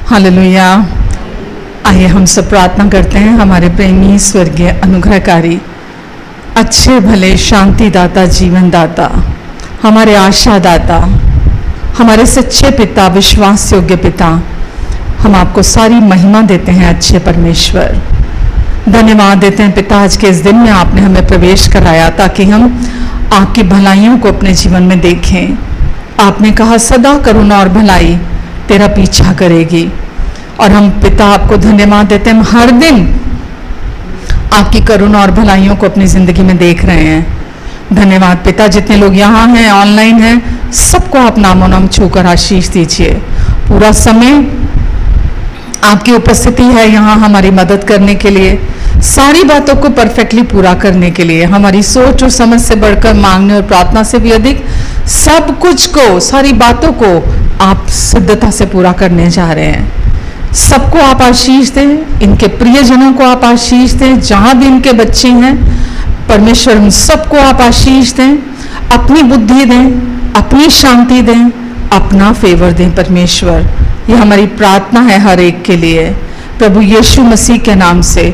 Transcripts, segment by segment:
Hallelujah. आइए हम सब प्रार्थना करते हैं। हमारे प्रेमी स्वर्गीय अनुग्रहकारी अच्छे भले शांति दाता जीवन दाता हमारे आशा दाता हमारे सच्चे पिता विश्वास योग्य पिता, हम आपको सारी महिमा देते हैं। अच्छे परमेश्वर धन्यवाद देते हैं पिता, आज के इस दिन में आपने हमें प्रवेश कराया ताकि हम आपकी भलाइयों को अपने जीवन में देखें। आपने कहा सदा करुणा और भलाई तेरा पीछा करेगी, और हम पिता आपको धन्यवाद देते हैं। हम हर दिन आपकी करुणा और भलाइयों को अपनी ज़िंदगी में देख रहे हैं। धन्यवाद पिता, जितने लोग यहाँ हैं ऑनलाइन हैं सबको आप नामों नाम छूकर आशीष दीजिए। पूरा समय आपकी उपस्थिति है यहाँ हमारी मदद करने के लिए, सारी बातों को परफेक्टली पूरा करने के लिए, हमारी सोच और समझ से बढ़कर मांगने और प्रार्थना से भी अधिक सब कुछ को, सारी बातों को आप सिद्धता से पूरा करने जा रहे हैं। सबको आप आशीष दें, इनके प्रियजनों को आप आशीष दें, जहाँ भी इनके बच्चे हैं परमेश्वर उन सबको आप आशीष दें, अपनी बुद्धि दें, अपनी शांति दें, अपना फेवर दें परमेश्वर। ये हमारी प्रार्थना है हर एक के लिए। प्रभु यीशु मसीह के नाम से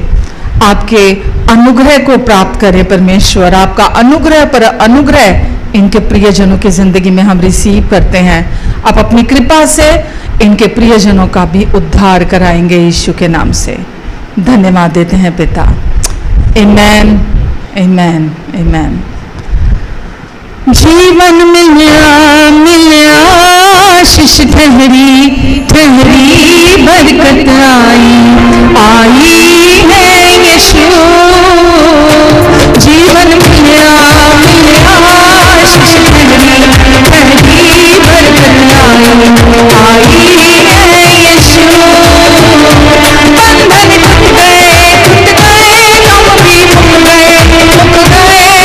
आपके अनुग्रह को प्राप्त करें परमेश्वर। आपका अनुग्रह पर अनुग्रह इनके प्रियजनों की जिंदगी में हम रिसीव करते हैं। आप अपनी कृपा से इनके प्रियजनों का भी उद्धार कराएंगे यीशु के नाम से। धन्यवाद देते हैं पिता। आमेन, आमेन, आमेन। जीवन मिलया मिलया आशीष ठहरी ठहरी बरकत आई है यीशु। जीवन मिलया मिलया आशीष ठहरी ठहरी बरकत आई है यीशु। बंधन टूट गए गम भी टूट गए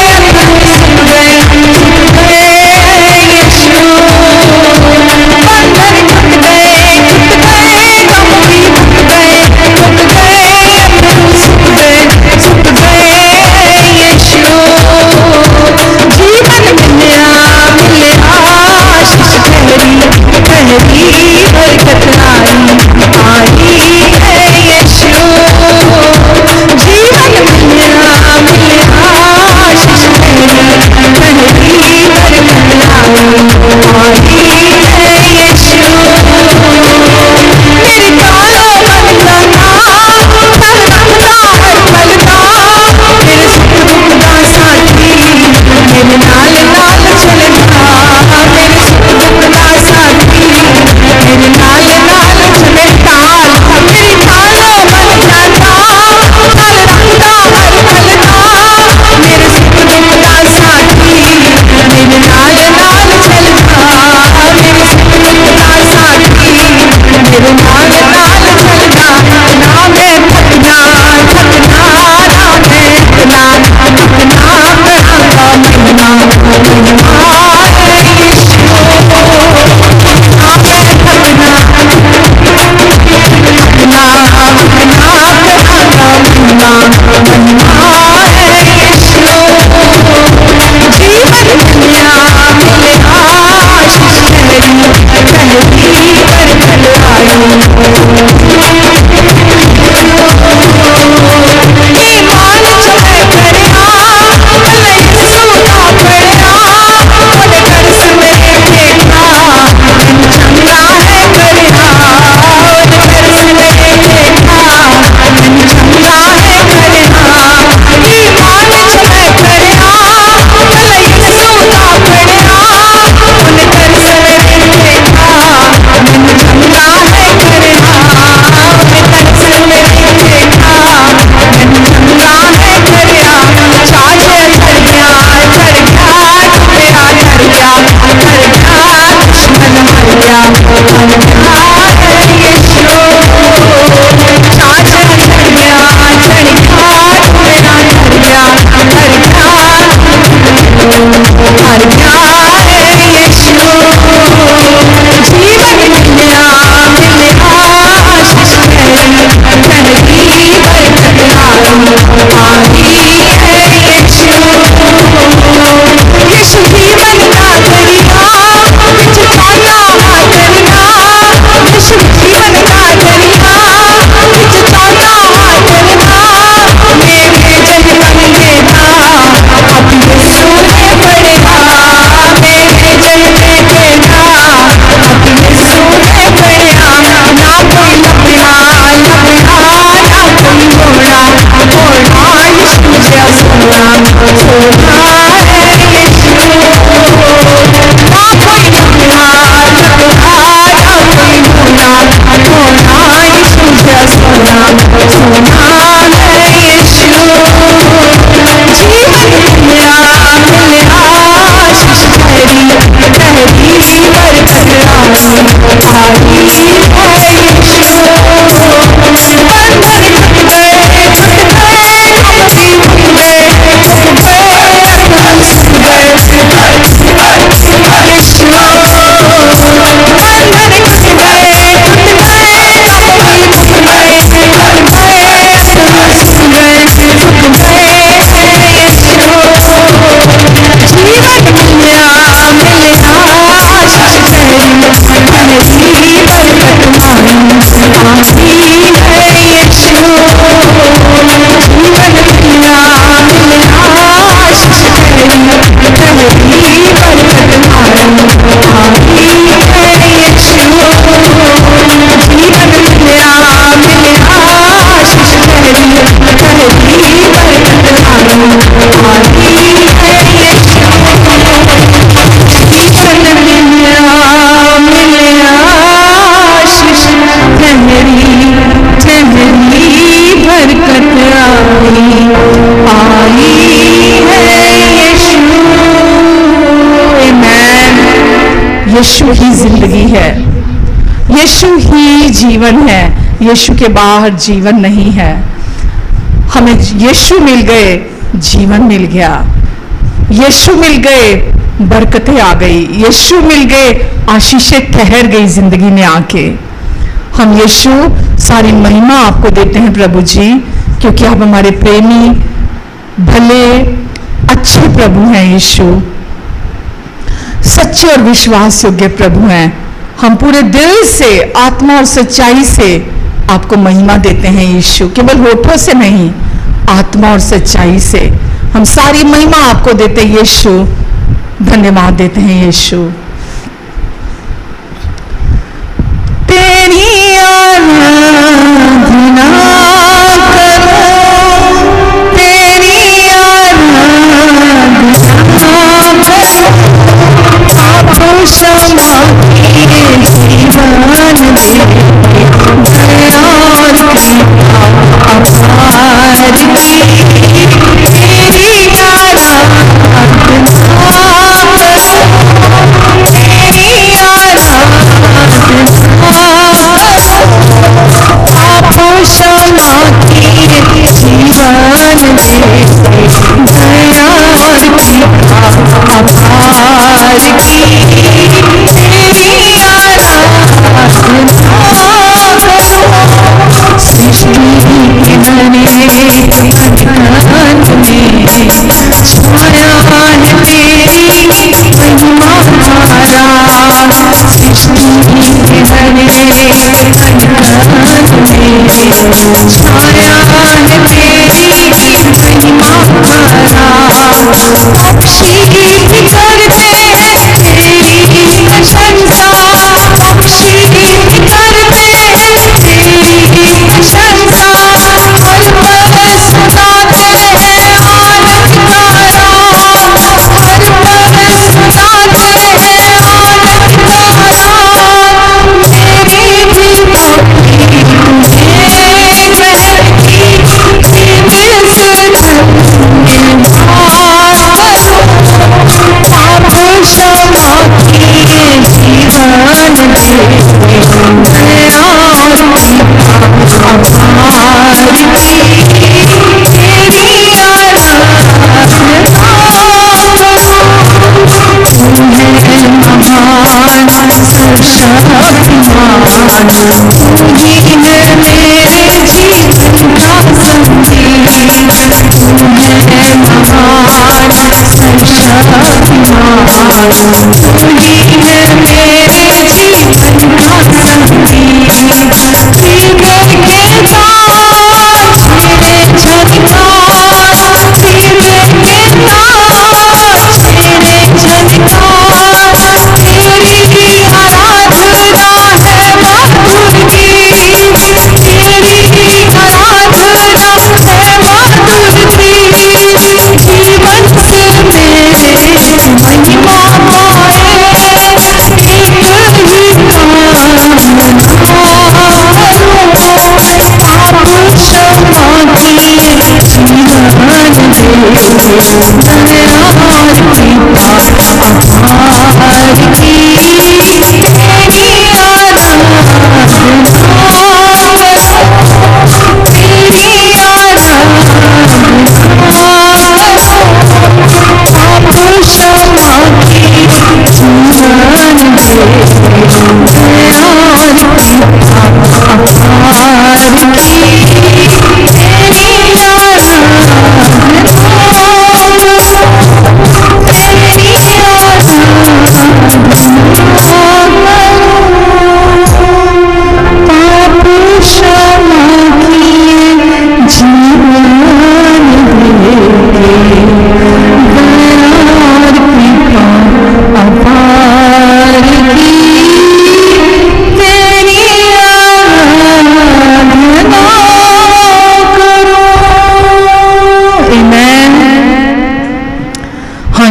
यीशु ही जिंदगी है, यीशु ही जीवन है, यीशु के बाहर जीवन नहीं है। हमें यीशु मिल गए, जीवन मिल गया, यीशु मिल गए, बरकतें आ गई, यीशु मिल गए, आशीषें ठहर गई जिंदगी में आके। हम यीशु सारी महिमा आपको देते हैं प्रभु जी, क्योंकि आप हमारे प्रेमी, भले, अच्छे प्रभु हैं। यीशु सच्चे और विश्वास योग्य प्रभु हैं। हम पूरे दिल से, आत्मा और सच्चाई से आपको महिमा देते हैं यीशु, केवल होठों से नहीं, आत्मा और सच्चाई से हम सारी महिमा आपको देते हैं यीशु। धन्यवाद देते हैं यीशु। तेरी आराधना करो, तेरी आराधना करो, आपको क्षमा किए जीवन दे, दया और कृपा अपार की, तेरी आराधना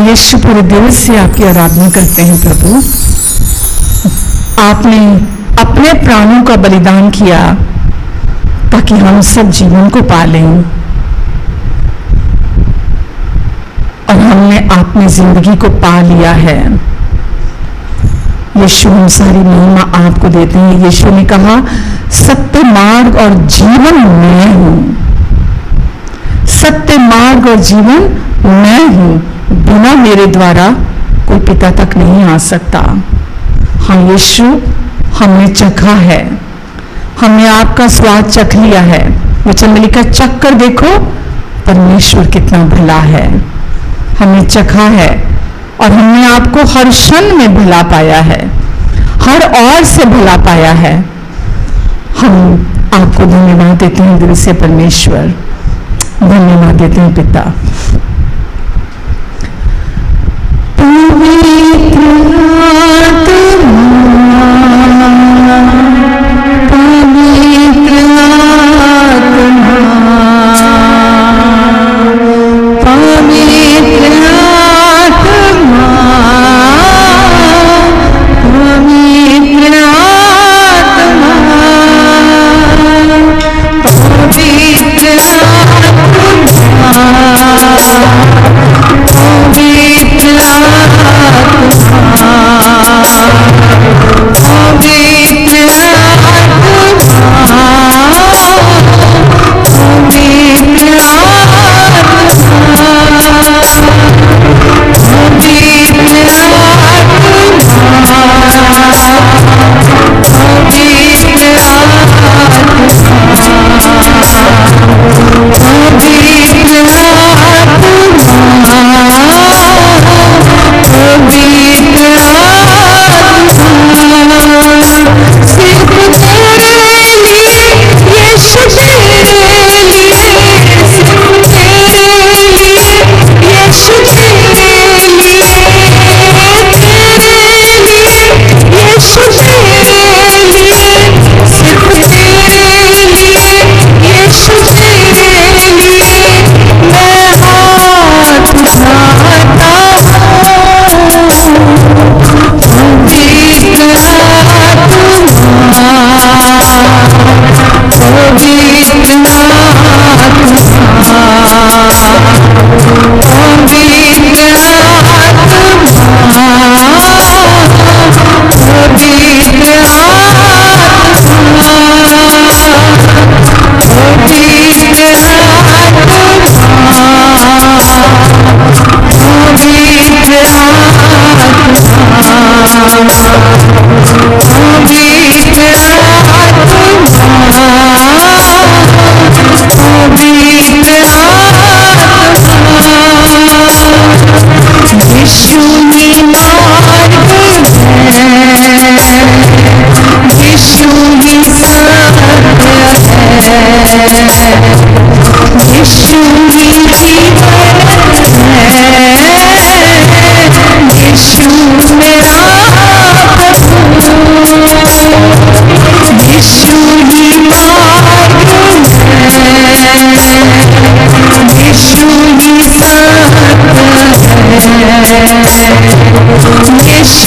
यीशु पूरे दिल से आपकी आराधना करते हैं प्रभु। आपने अपने प्राणों का बलिदान किया ताकि हम सब जीवन को पालें, और हमने अपनी जिंदगी को पा लिया है। यीशु हम सारी महिमा आपको देते हैं। यीशु ने कहा सत्य मार्ग और जीवन मैं हूं, सत्य मार्ग और जीवन मैं हूं, बिना मेरे द्वारा कोई पिता तक नहीं आ सकता। हाँ यीशु, हमने चखा है, हमने आपका स्वाद चख लिया है। वचन में लिखा चख कर देखो परमेश्वर कितना भला है। हमने चखा है और हमने आपको हर क्षण में भला पाया है, हर ओर से भला पाया है। हम आपको धन्यवाद देते हैं दिल से परमेश्वर, धन्यवाद देते हैं पिता। Yes,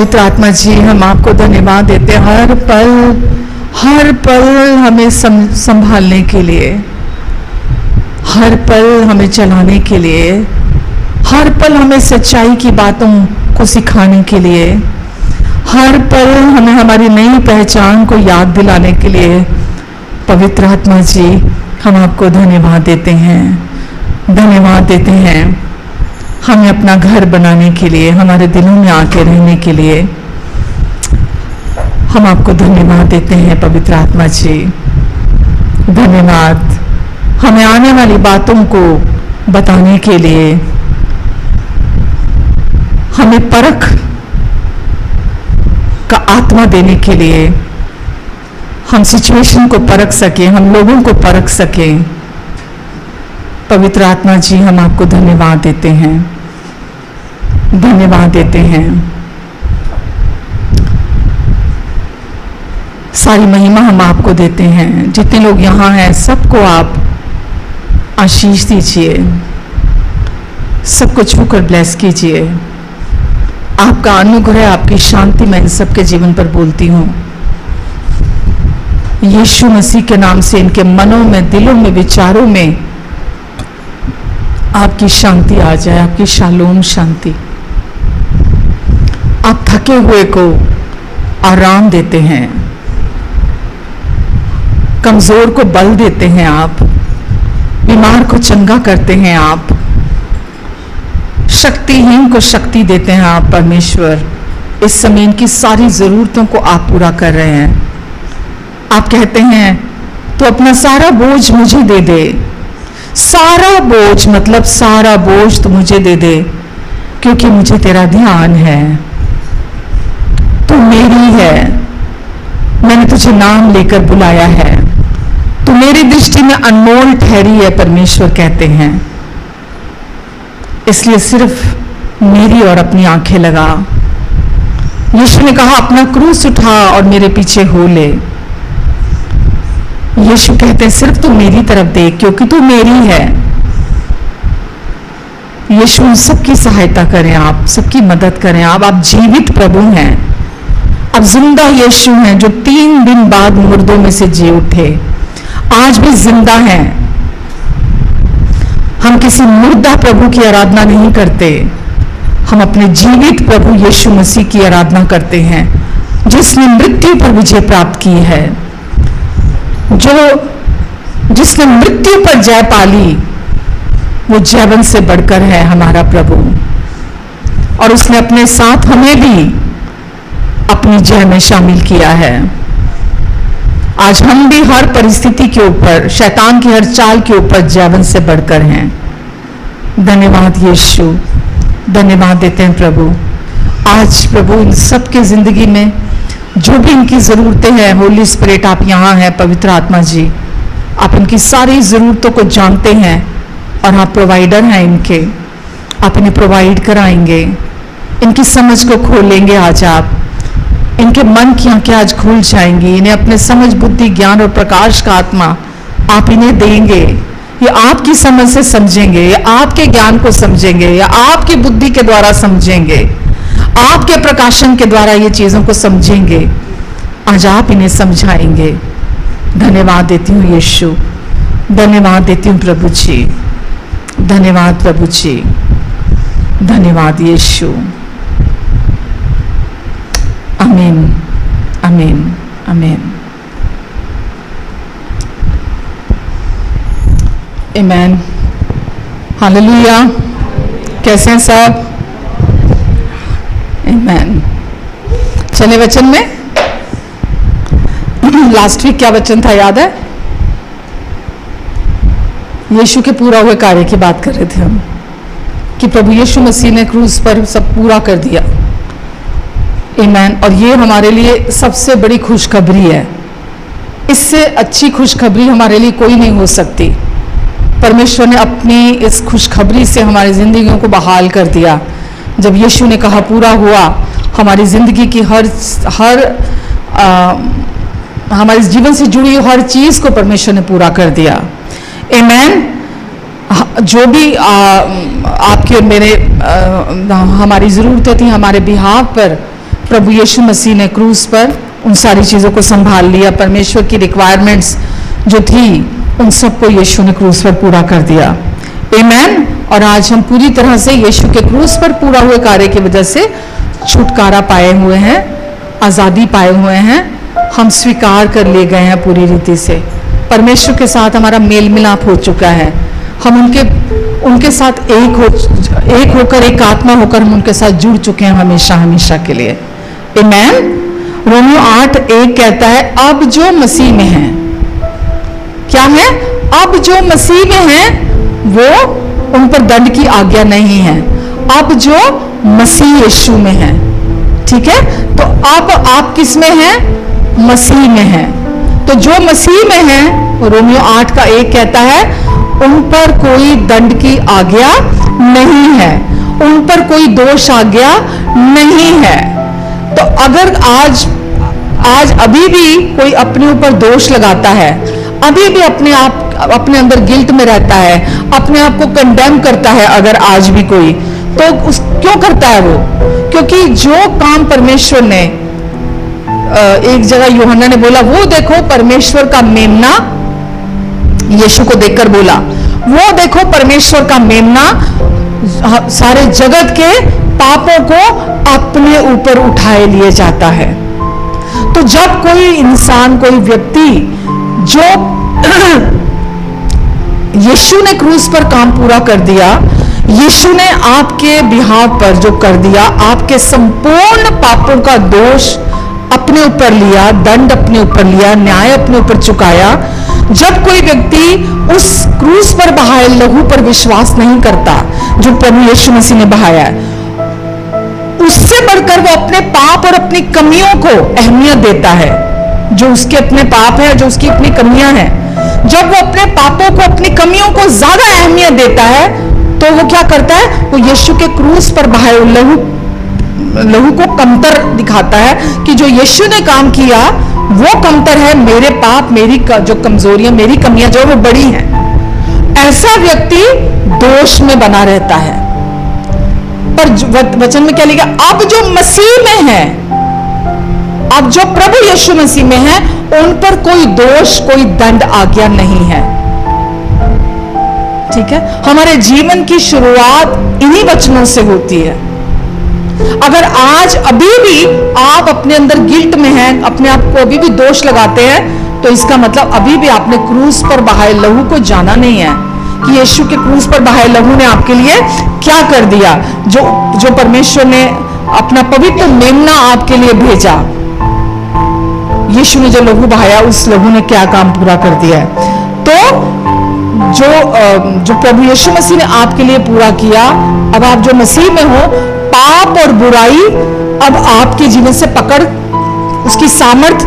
पवित्र आत्मा जी, हम आपको धन्यवाद देते हैं हर पल हमें संभालने के लिए, हर पल हमें चलाने के लिए, हर पल हमें सच्चाई की बातों को सिखाने के लिए, हर पल हमें हमारी नई पहचान को याद दिलाने के लिए। पवित्र आत्मा जी, हम आपको धन्यवाद देते हैं, धन्यवाद देते हैं हमें अपना घर बनाने के लिए, हमारे दिलों में आके रहने के लिए। हम आपको धन्यवाद देते हैं पवित्र आत्मा जी, धन्यवाद हमें आने वाली बातों को बताने के लिए, हमें परख का आत्मा देने के लिए, हम सिचुएशन को परख सके, हम लोगों को परख सके। पवित्र आत्मा जी, हम आपको धन्यवाद देते हैं, धन्यवाद देते हैं। सारी महिमा हम आपको देते हैं। जितने लोग यहाँ हैं सबको आप आशीष दीजिए, सबको छूकर ब्लेस कीजिए। आपका अनुग्रह, आपकी शांति मैं इन सबके जीवन पर बोलती हूँ। यीशु मसीह के नाम से इनके मनों में, दिलों में, विचारों में आपकी शांति आ जाए, आपकी शालोम शांति। आप थके हुए को आराम देते हैं, कमजोर को बल देते हैं, आप बीमार को चंगा करते हैं, आप शक्तिहीन को शक्ति देते हैं। आप परमेश्वर इस समय इनकी सारी जरूरतों को आप पूरा कर रहे हैं। आप कहते हैं तो अपना सारा बोझ मुझे दे दे। सारा बोझ मतलब सारा बोझ तो मुझे दे दे, क्योंकि मुझे तेरा ध्यान है, तू मेरी है, मैंने तुझे नाम लेकर बुलाया है, तू मेरी दृष्टि में अनमोल ठहरी है। परमेश्वर कहते हैं, इसलिए सिर्फ मेरी और अपनी आंखें लगा। यीशु ने कहा अपना क्रूस उठा और मेरे पीछे हो ले। यीशु कहते हैं सिर्फ तू मेरी तरफ देख, क्योंकि तू मेरी है। यीशु उन सबकी सहायता करें, आप सबकी मदद करें। आप जीवित प्रभु हैं, अब जिंदा यीशु हैं जो 3 दिन बाद मुर्दों में से जी उठे, आज भी जिंदा हैं। हम किसी मुर्दा प्रभु की आराधना नहीं करते, हम अपने जीवित प्रभु यीशु मसीह की आराधना करते हैं, जिसने मृत्यु पर विजय प्राप्त की है, जिसने मृत्यु पर जय पाली। वो जीवन से बढ़कर है हमारा प्रभु, और उसने अपने साथ हमें भी अपनी जय में शामिल किया है। आज हम भी हर परिस्थिति के ऊपर, शैतान की हर चाल के ऊपर जीवन से बढ़कर हैं। धन्यवाद यीशु, धन्यवाद देते हैं प्रभु। आज प्रभु इन सबके जिंदगी में जो भी इनकी ज़रूरतें हैं, होली स्पिरिट आप यहाँ हैं। पवित्र आत्मा जी, आप इनकी सारी ज़रूरतों को जानते हैं और आप प्रोवाइडर हैं इनके। आप इन्हें प्रोवाइड कराएंगे, इनकी समझ को खोलेंगे। आज आप इनके मन की आंखें आज खुल जाएंगी, इन्हें अपने समझ, बुद्धि, ज्ञान और प्रकाश का आत्मा आप इन्हें देंगे। ये आपकी समझ से समझेंगे, ये आपके ज्ञान को समझेंगे, या आपकी बुद्धि के द्वारा समझेंगे, आपके प्रकाशन के द्वारा ये चीज़ों को समझेंगे। आज आप इन्हें समझाएंगे। धन्यवाद देती हूँ यीशु, धन्यवाद देती हूँ प्रभु जी, धन्यवाद प्रभु जी, धन्यवाद यीशु। आमीन, आमीन, आमीन, आमीन, हालेलुया। कैसे हैं सब? आमीन। चले वचन में। लास्ट वीक क्या वचन था याद है? यीशु के पूरा हुए कार्य की बात कर रहे थे हम, कि प्रभु यीशु मसीह ने क्रूस पर सब पूरा कर दिया। आमीन। और ये हमारे लिए सबसे बड़ी खुशखबरी है। इससे अच्छी खुशखबरी हमारे लिए कोई नहीं हो सकती। परमेश्वर ने अपनी इस खुशखबरी से हमारी जिंदगियों को बहाल कर दिया। जब यीशु ने कहा पूरा हुआ, हमारी ज़िंदगी की हमारे जीवन से जुड़ी हर चीज़ को परमेश्वर ने पूरा कर दिया। आमीन। जो भी आपके और मेरे हमारी ज़रूरतें थी हमारे बिहाव पर, प्रभु यीशु मसीह ने क्रूस पर उन सारी चीज़ों को संभाल लिया। परमेश्वर की रिक्वायरमेंट्स जो थी उन सबको यीशु ने क्रूस पर पूरा कर दिया। आमेन। और आज हम पूरी तरह से यीशु के क्रूस पर पूरा हुए कार्य की वजह से छुटकारा पाए हुए हैं, आज़ादी पाए हुए हैं। हम स्वीकार कर लिए गए हैं पूरी रीति से। परमेश्वर के साथ हमारा मेल मिलाप हो चुका है। हम उनके साथ एक होकर, एक आत्मा होकर हम उनके साथ जुड़ चुके हैं हमेशा हमेशा के लिए। आमेन। रोमियो 8:1 कहता है, अब जो मसीह में है, क्या है? अब जो मसीह में है वो उन पर दंड की आज्ञा नहीं है। अब जो मसीह यीशु में है, ठीक है। तो अब आप किस में हैं? मसीह में हैं। तो जो मसीह में है, रोमियो 8:1 कहता है, उन पर कोई दंड की आज्ञा नहीं है, उन पर कोई दोष आज्ञा नहीं है। तो अगर आज अभी भी कोई अपने ऊपर दोष लगाता है, अभी भी अपने अंदर गिल्ट में रहता है, अपने आप को कंडेम करता है, अगर आज भी कोई, तो क्यों करता है वो? क्योंकि जो काम परमेश्वर ने, एक जगह यूहन्ना ने बोला, वो देखो परमेश्वर का मेमना, यीशु को देखकर बोला, वो देखो परमेश्वर का मेमना सारे जगत के पापों को अपने ऊपर उठाए लिए जाता है। तो जब कोई इंसान, कोई व्यक्ति जो यीशु ने क्रूस पर काम पूरा कर दिया, यीशु ने आपके बिहाव पर जो कर दिया, आपके संपूर्ण पापों का दोष अपने ऊपर लिया, दंड अपने ऊपर लिया, न्याय अपने ऊपर चुकाया। जब कोई व्यक्ति उस क्रूस पर बहाए लहू पर विश्वास नहीं करता जो प्रभु यीशु मसीह ने बहाया है, उससे बढ़कर वो अपने पाप और अपनी कमियों को अहमियत देता है, जो उसके अपने पाप है, जो उसकी अपनी कमियां हैं। जब वो अपने पापों को, अपनी कमियों को ज्यादा अहमियत देता है, तो वो क्या करता है? वो यीशु के क्रूस पर बहाए लहू को कमतर दिखाता है कि जो यीशु ने काम किया वो कमतर है, मेरे पाप, मेरी जो कमजोरियां, मेरी कमियां जो वो बड़ी हैं। ऐसा व्यक्ति दोष में बना रहता है। पर वचन में क्या लिखा? अब जो मसीह में है, अब जो प्रभु यीशु मसीह में है, उन पर कोई दोष, कोई दंड आज्ञा नहीं है। ठीक है। हमारे जीवन की शुरुआत इन्हीं वचनों से होती है। अगर आज अभी भी आप अपने अंदर गिल्ट में हैं, अपने आप को अभी भी दोष लगाते हैं, तो इसका मतलब अभी भी आपने क्रूस पर बहाए लहू को जाना नहीं है कि यीशु के क्रूस पर बहाए लहू ने आपके लिए क्या कर दिया। जो परमेश्वर ने अपना पवित्र मेमना आपके लिए भेजा, यीशु ने जो लहू बहाया, उस लहू ने क्या काम पूरा कर दिया है। तो जो प्रभु यीशु मसीह ने आपके लिए पूरा किया, अब आप जो मसीह में हो, पाप और बुराई अब आपके जीवन से पकड़, उसकी सामर्थ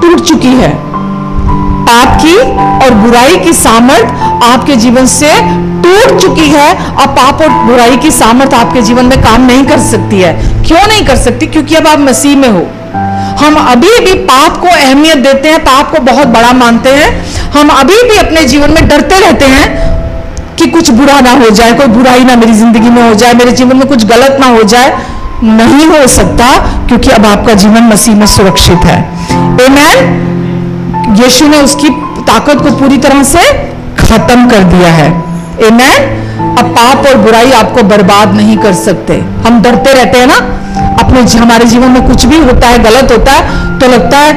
टूट चुकी है। पाप की और बुराई की सामर्थ आपके जीवन से टूट चुकी है। अब पाप और बुराई की सामर्थ आपके जीवन में काम नहीं कर सकती है। क्यों नहीं कर सकती? क्योंकि अब आप मसीह में हो। हम अभी भी पाप को अहमियत देते हैं, पाप को बहुत बड़ा मानते हैं। हम अभी भी अपने जीवन में डरते रहते हैं कि कुछ बुरा ना हो जाए, कोई बुराई ना मेरी जिंदगी में हो जाए, मेरे जीवन में कुछ गलत ना हो जाए। नहीं हो सकता, क्योंकि अब आपका जीवन मसीह में सुरक्षित है। आमेन। यीशु ने उसकी ताकत को पूरी तरह से खत्म कर दिया है। आमेन। अब पाप और बुराई आपको बर्बाद नहीं कर सकते। हम डरते रहते हैं ना, हमारे जीवन में कुछ भी होता है, गलत होता है, तो लगता है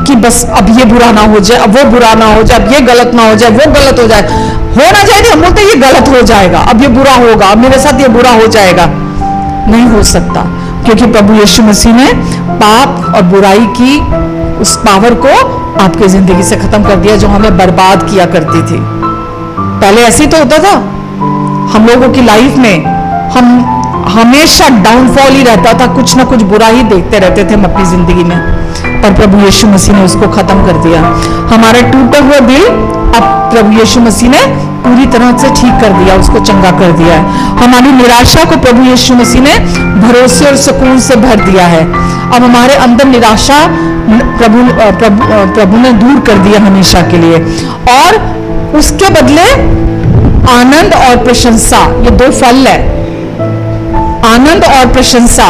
कि बस अब ये बुरा ना हो जाए, अब वो बुरा ना हो जाए, अब ये गलत ना हो जाए, वो गलत हो जाए, हो ना जाए। हम बोलते हैं ये गलत हो जाएगा, अब ये बुरा होगा, अब मेरे साथ ये बुरा हो जाएगा। नहीं हो सकता, क्योंकि प्रभु यीशु मसीह ने पाप और बुराई की उस पावर को आपकी जिंदगी से खत्म कर दिया, जो हमें बर्बाद किया करती थी। पहले ऐसे ही तो होता था। हम लोगों की लाइफ में हम हमेशा डाउनफॉल ही रहता था, कुछ ना कुछ बुरा ही देखते रहते थे हम अपनी जिंदगी में। पर प्रभु यीशु मसीह ने उसको खत्म कर दिया। हमारे टूटे हुए दिल अब प्रभु यीशु मसीह ने पूरी तरह से ठीक कर दिया, उसको चंगा कर दिया है। हमारी निराशा को प्रभु यीशु मसीह ने भरोसे और सुकून से भर दिया है। अब हमारे अंदर निराशा प्रभु ने दूर कर दिया हमेशा के लिए, और उसके बदले आनंद और प्रशंसा, ये दो फल है, आनंद और प्रशंसा,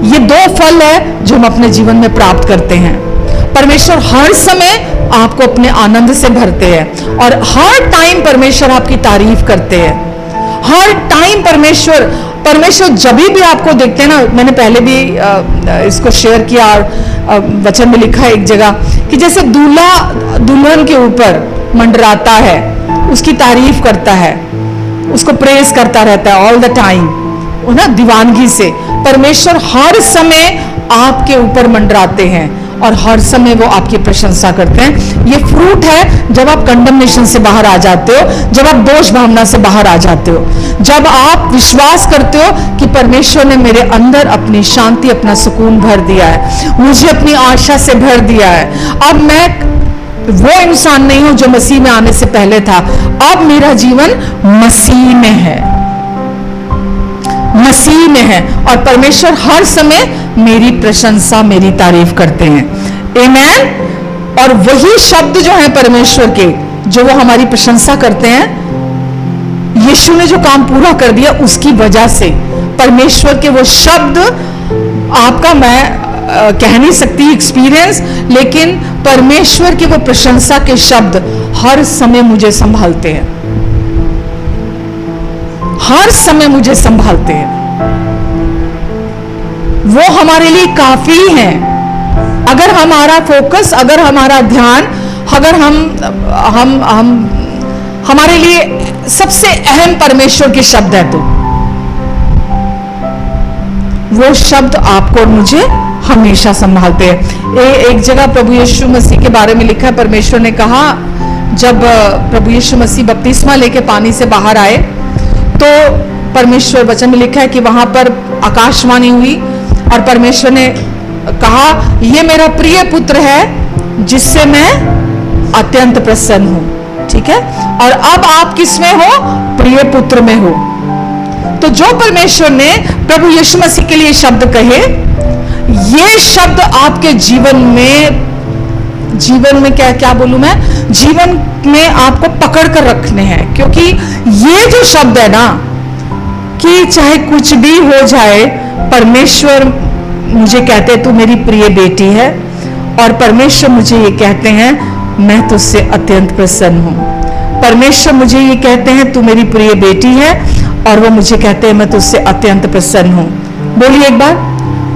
ये दो फल है जो हम अपने जीवन में प्राप्त करते हैं। परमेश्वर हर समय आपको अपने आनंद से भरते हैं और हर टाइम परमेश्वर आपकी तारीफ करते हैं। हर टाइम परमेश्वर जब भी आपको देखते हैं ना, मैंने पहले भी इसको शेयर किया और वचन में लिखा है एक जगह कि जैसे दूल्हा दुल्हन के ऊपर मंडराता है, उसकी तारीफ करता है, उसको प्रेज करता रहता है ऑल द टाइम, ना दीवानगी से। परमेश्वर हर समय आपके ऊपर मंडराते हैं और हर समय वो आपकी प्रशंसा करते हैं। ये फ्रूट है जब आप कंडमनेशन से बाहर आ जाते हो, जब आप दोष भावना से बाहर आ जाते हो, जब आप विश्वास करते हो कि परमेश्वर ने मेरे अंदर अपनी शांति, अपना सुकून भर दिया है, मुझे अपनी आशा से भर दिया है। अब मैं वो इंसान नहीं हूं जो मसीह में आने से पहले था, अब मेरा जीवन मसीह में है, मसीह में है और परमेश्वर हर समय मेरी प्रशंसा, मेरी तारीफ करते हैं। आमेन। और वही शब्द जो है परमेश्वर के, जो वो हमारी प्रशंसा करते हैं, यीशु ने जो काम पूरा कर दिया उसकी वजह से परमेश्वर के वो शब्द, आपका मैं कह नहीं सकती एक्सपीरियंस, लेकिन परमेश्वर की वो प्रशंसा के शब्द हर समय मुझे संभालते हैं, हर समय मुझे संभालते हैं। वो हमारे लिए काफी है। अगर हमारा फोकस, अगर हमारा ध्यान, अगर हम हमारे लिए सबसे अहम परमेश्वर के शब्द है, तो वो शब्द आपको और मुझे हमेशा संभालते हैं। एक जगह प्रभु यीशु मसीह के बारे में लिखा है, परमेश्वर ने कहा, जब प्रभु यीशु मसीह बपतिस्मा लेके पानी से बाहर आए तो परमेश्वर वचन में लिखा है कि वहां पर आकाशवाणी हुई और परमेश्वर ने कहा, ये मेरा प्रिय पुत्र है जिससे मैं अत्यंत प्रसन्न हूं। ठीक है, और अब आप किसमें हो? प्रिय पुत्र में हो। तो जो परमेश्वर ने प्रभु यीशु मसीह के लिए शब्द कहे, ये शब्द आपके जीवन में क्या बोलूं मैं, जीवन में आपको पकड़ कर रखने हैं। क्योंकि ये जो शब्द है ना, कि चाहे कुछ भी हो जाए, परमेश्वर मुझे कहते हैं तू मेरी प्रिय बेटी है, और परमेश्वर मुझे ये कहते हैं मैं तुझसे अत्यंत प्रसन्न हूं। परमेश्वर मुझे ये कहते हैं तू मेरी प्रिय बेटी है, और वो मुझे कहते हैं मैं तुझसे अत्यंत प्रसन्न हूं। बोलिए एक बार,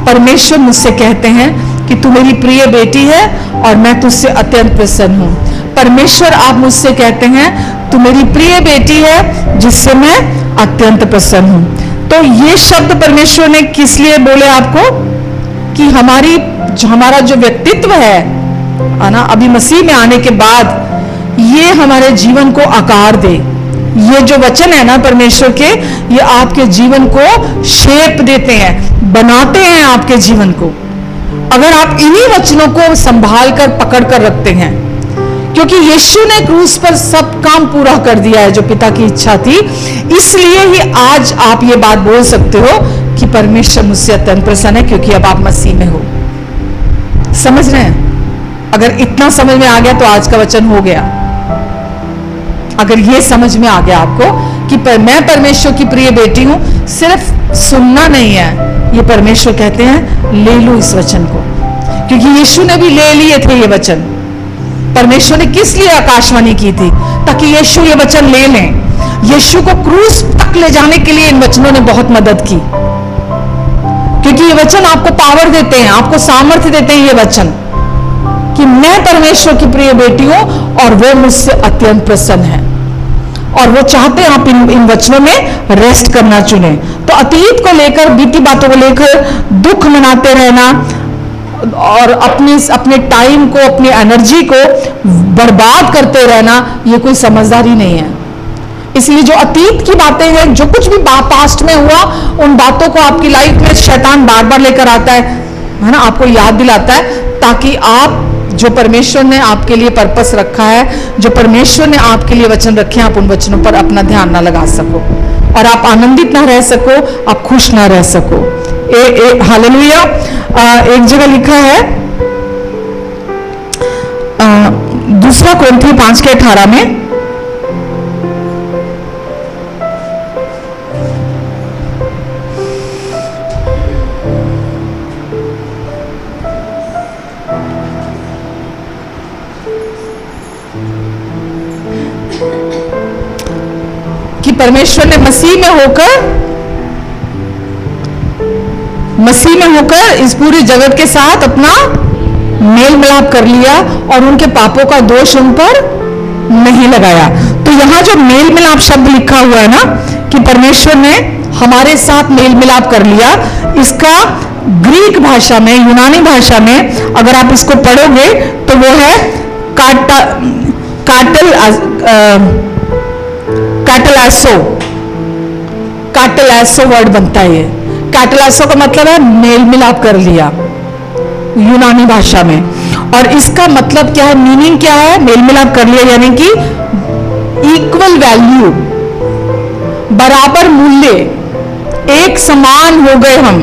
परमेश्वर मुझसे कहते हैं कि तू मेरी प्रिय बेटी है और मैं तुझसे अत्यंत प्रसन्न हूं। परमेश्वर आप मुझसे कहते हैं तू मेरी प्रिय बेटी है जिससे मैं अत्यंत प्रसन्न हूं। तो ये शब्द परमेश्वर ने किस लिए बोले आपको? कि हमारा जो व्यक्तित्व है ना, अभी मसीह में आने के बाद ये हमारे जीवन को आकार दे। ये जो वचन है ना परमेश्वर के, ये आपके जीवन को शेप देते हैं, बनाते हैं आपके जीवन को। अगर आप इन्हीं वचनों को संभाल कर पकड़ कर रखते हैं, क्योंकि यीशु ने क्रूस पर सब काम पूरा कर दिया है जो पिता की इच्छा थी, इसलिए ही आज आप ये बात बोल सकते हो कि परमेश्वर मुझसे अत्यंत प्रसन्न है, क्योंकि अब आप मसीह में हो। समझ रहे हैं? अगर इतना समझ में आ गया तो आज का वचन हो गया। अगर ये समझ में आ गया आपको कि मैं परमेश्वर की प्रिय बेटी हूं, सिर्फ सुनना नहीं है, ये परमेश्वर कहते हैं ले लो इस वचन को, क्योंकि यीशु ने भी ले लिए थे ये वचन। परमेश्वर ने किस लिए आकाशवाणी की थी? ताकि यीशु ये वचन ले लें। यीशु को क्रूस तक ले जाने के लिए इन वचनों ने बहुत मदद की, क्योंकि ये वचन आपको पावर देते हैं, आपको सामर्थ्य देते हैं। ये वचन कि मैं परमेश्वर की प्रिय बेटी हूं और वो मुझसे अत्यंत प्रसन्न है, और वो चाहते हैं आप इन वचनों में रेस्ट करना चुने। तो अतीत को लेकर, बीती बातों को लेकर दुख मनाते रहना और अपने टाइम को, अपनी एनर्जी को बर्बाद करते रहना, ये कोई समझदारी नहीं है। इसलिए जो अतीत की बातें हैं, जो कुछ भी पास्ट में हुआ, उन बातों को आपकी लाइफ में शैतान बार बार लेकर आता है ना, आपको याद दिलाता है, ताकि आप जो परमेश्वर ने आपके लिए पर्पस रखा है, जो परमेश्वर ने आपके लिए वचन रखे हैं, आप उन वचनों पर अपना ध्यान ना लगा सको और आप आनंदित ना रह सको, आप खुश ना रह सको। हालेलुया। एक जगह लिखा है 2 कोरिन्थियों 5:18 में, परमेश्वर ने मसीह में होकर इस पूरे जगत के साथ अपना मेल मिलाप कर लिया और उनके पापों का दोष उन पर नहीं लगाया। तो यहां जो मेल मिलाप शब्द लिखा हुआ है ना कि परमेश्वर ने हमारे साथ मेल मिलाप कर लिया, इसका ग्रीक भाषा में, यूनानी भाषा में अगर आप इसको पढ़ोगे तो वो है काटलासो वर्ड बनता है। ये काटलासो का मतलब है मेल मिलाप कर लिया यूनानी भाषा में। और इसका मतलब क्या है, मीनिंग क्या है? मेल मिलाप कर लिया यानी कि इक्वल वैल्यू, बराबर मूल्य, एक समान हो गए हम।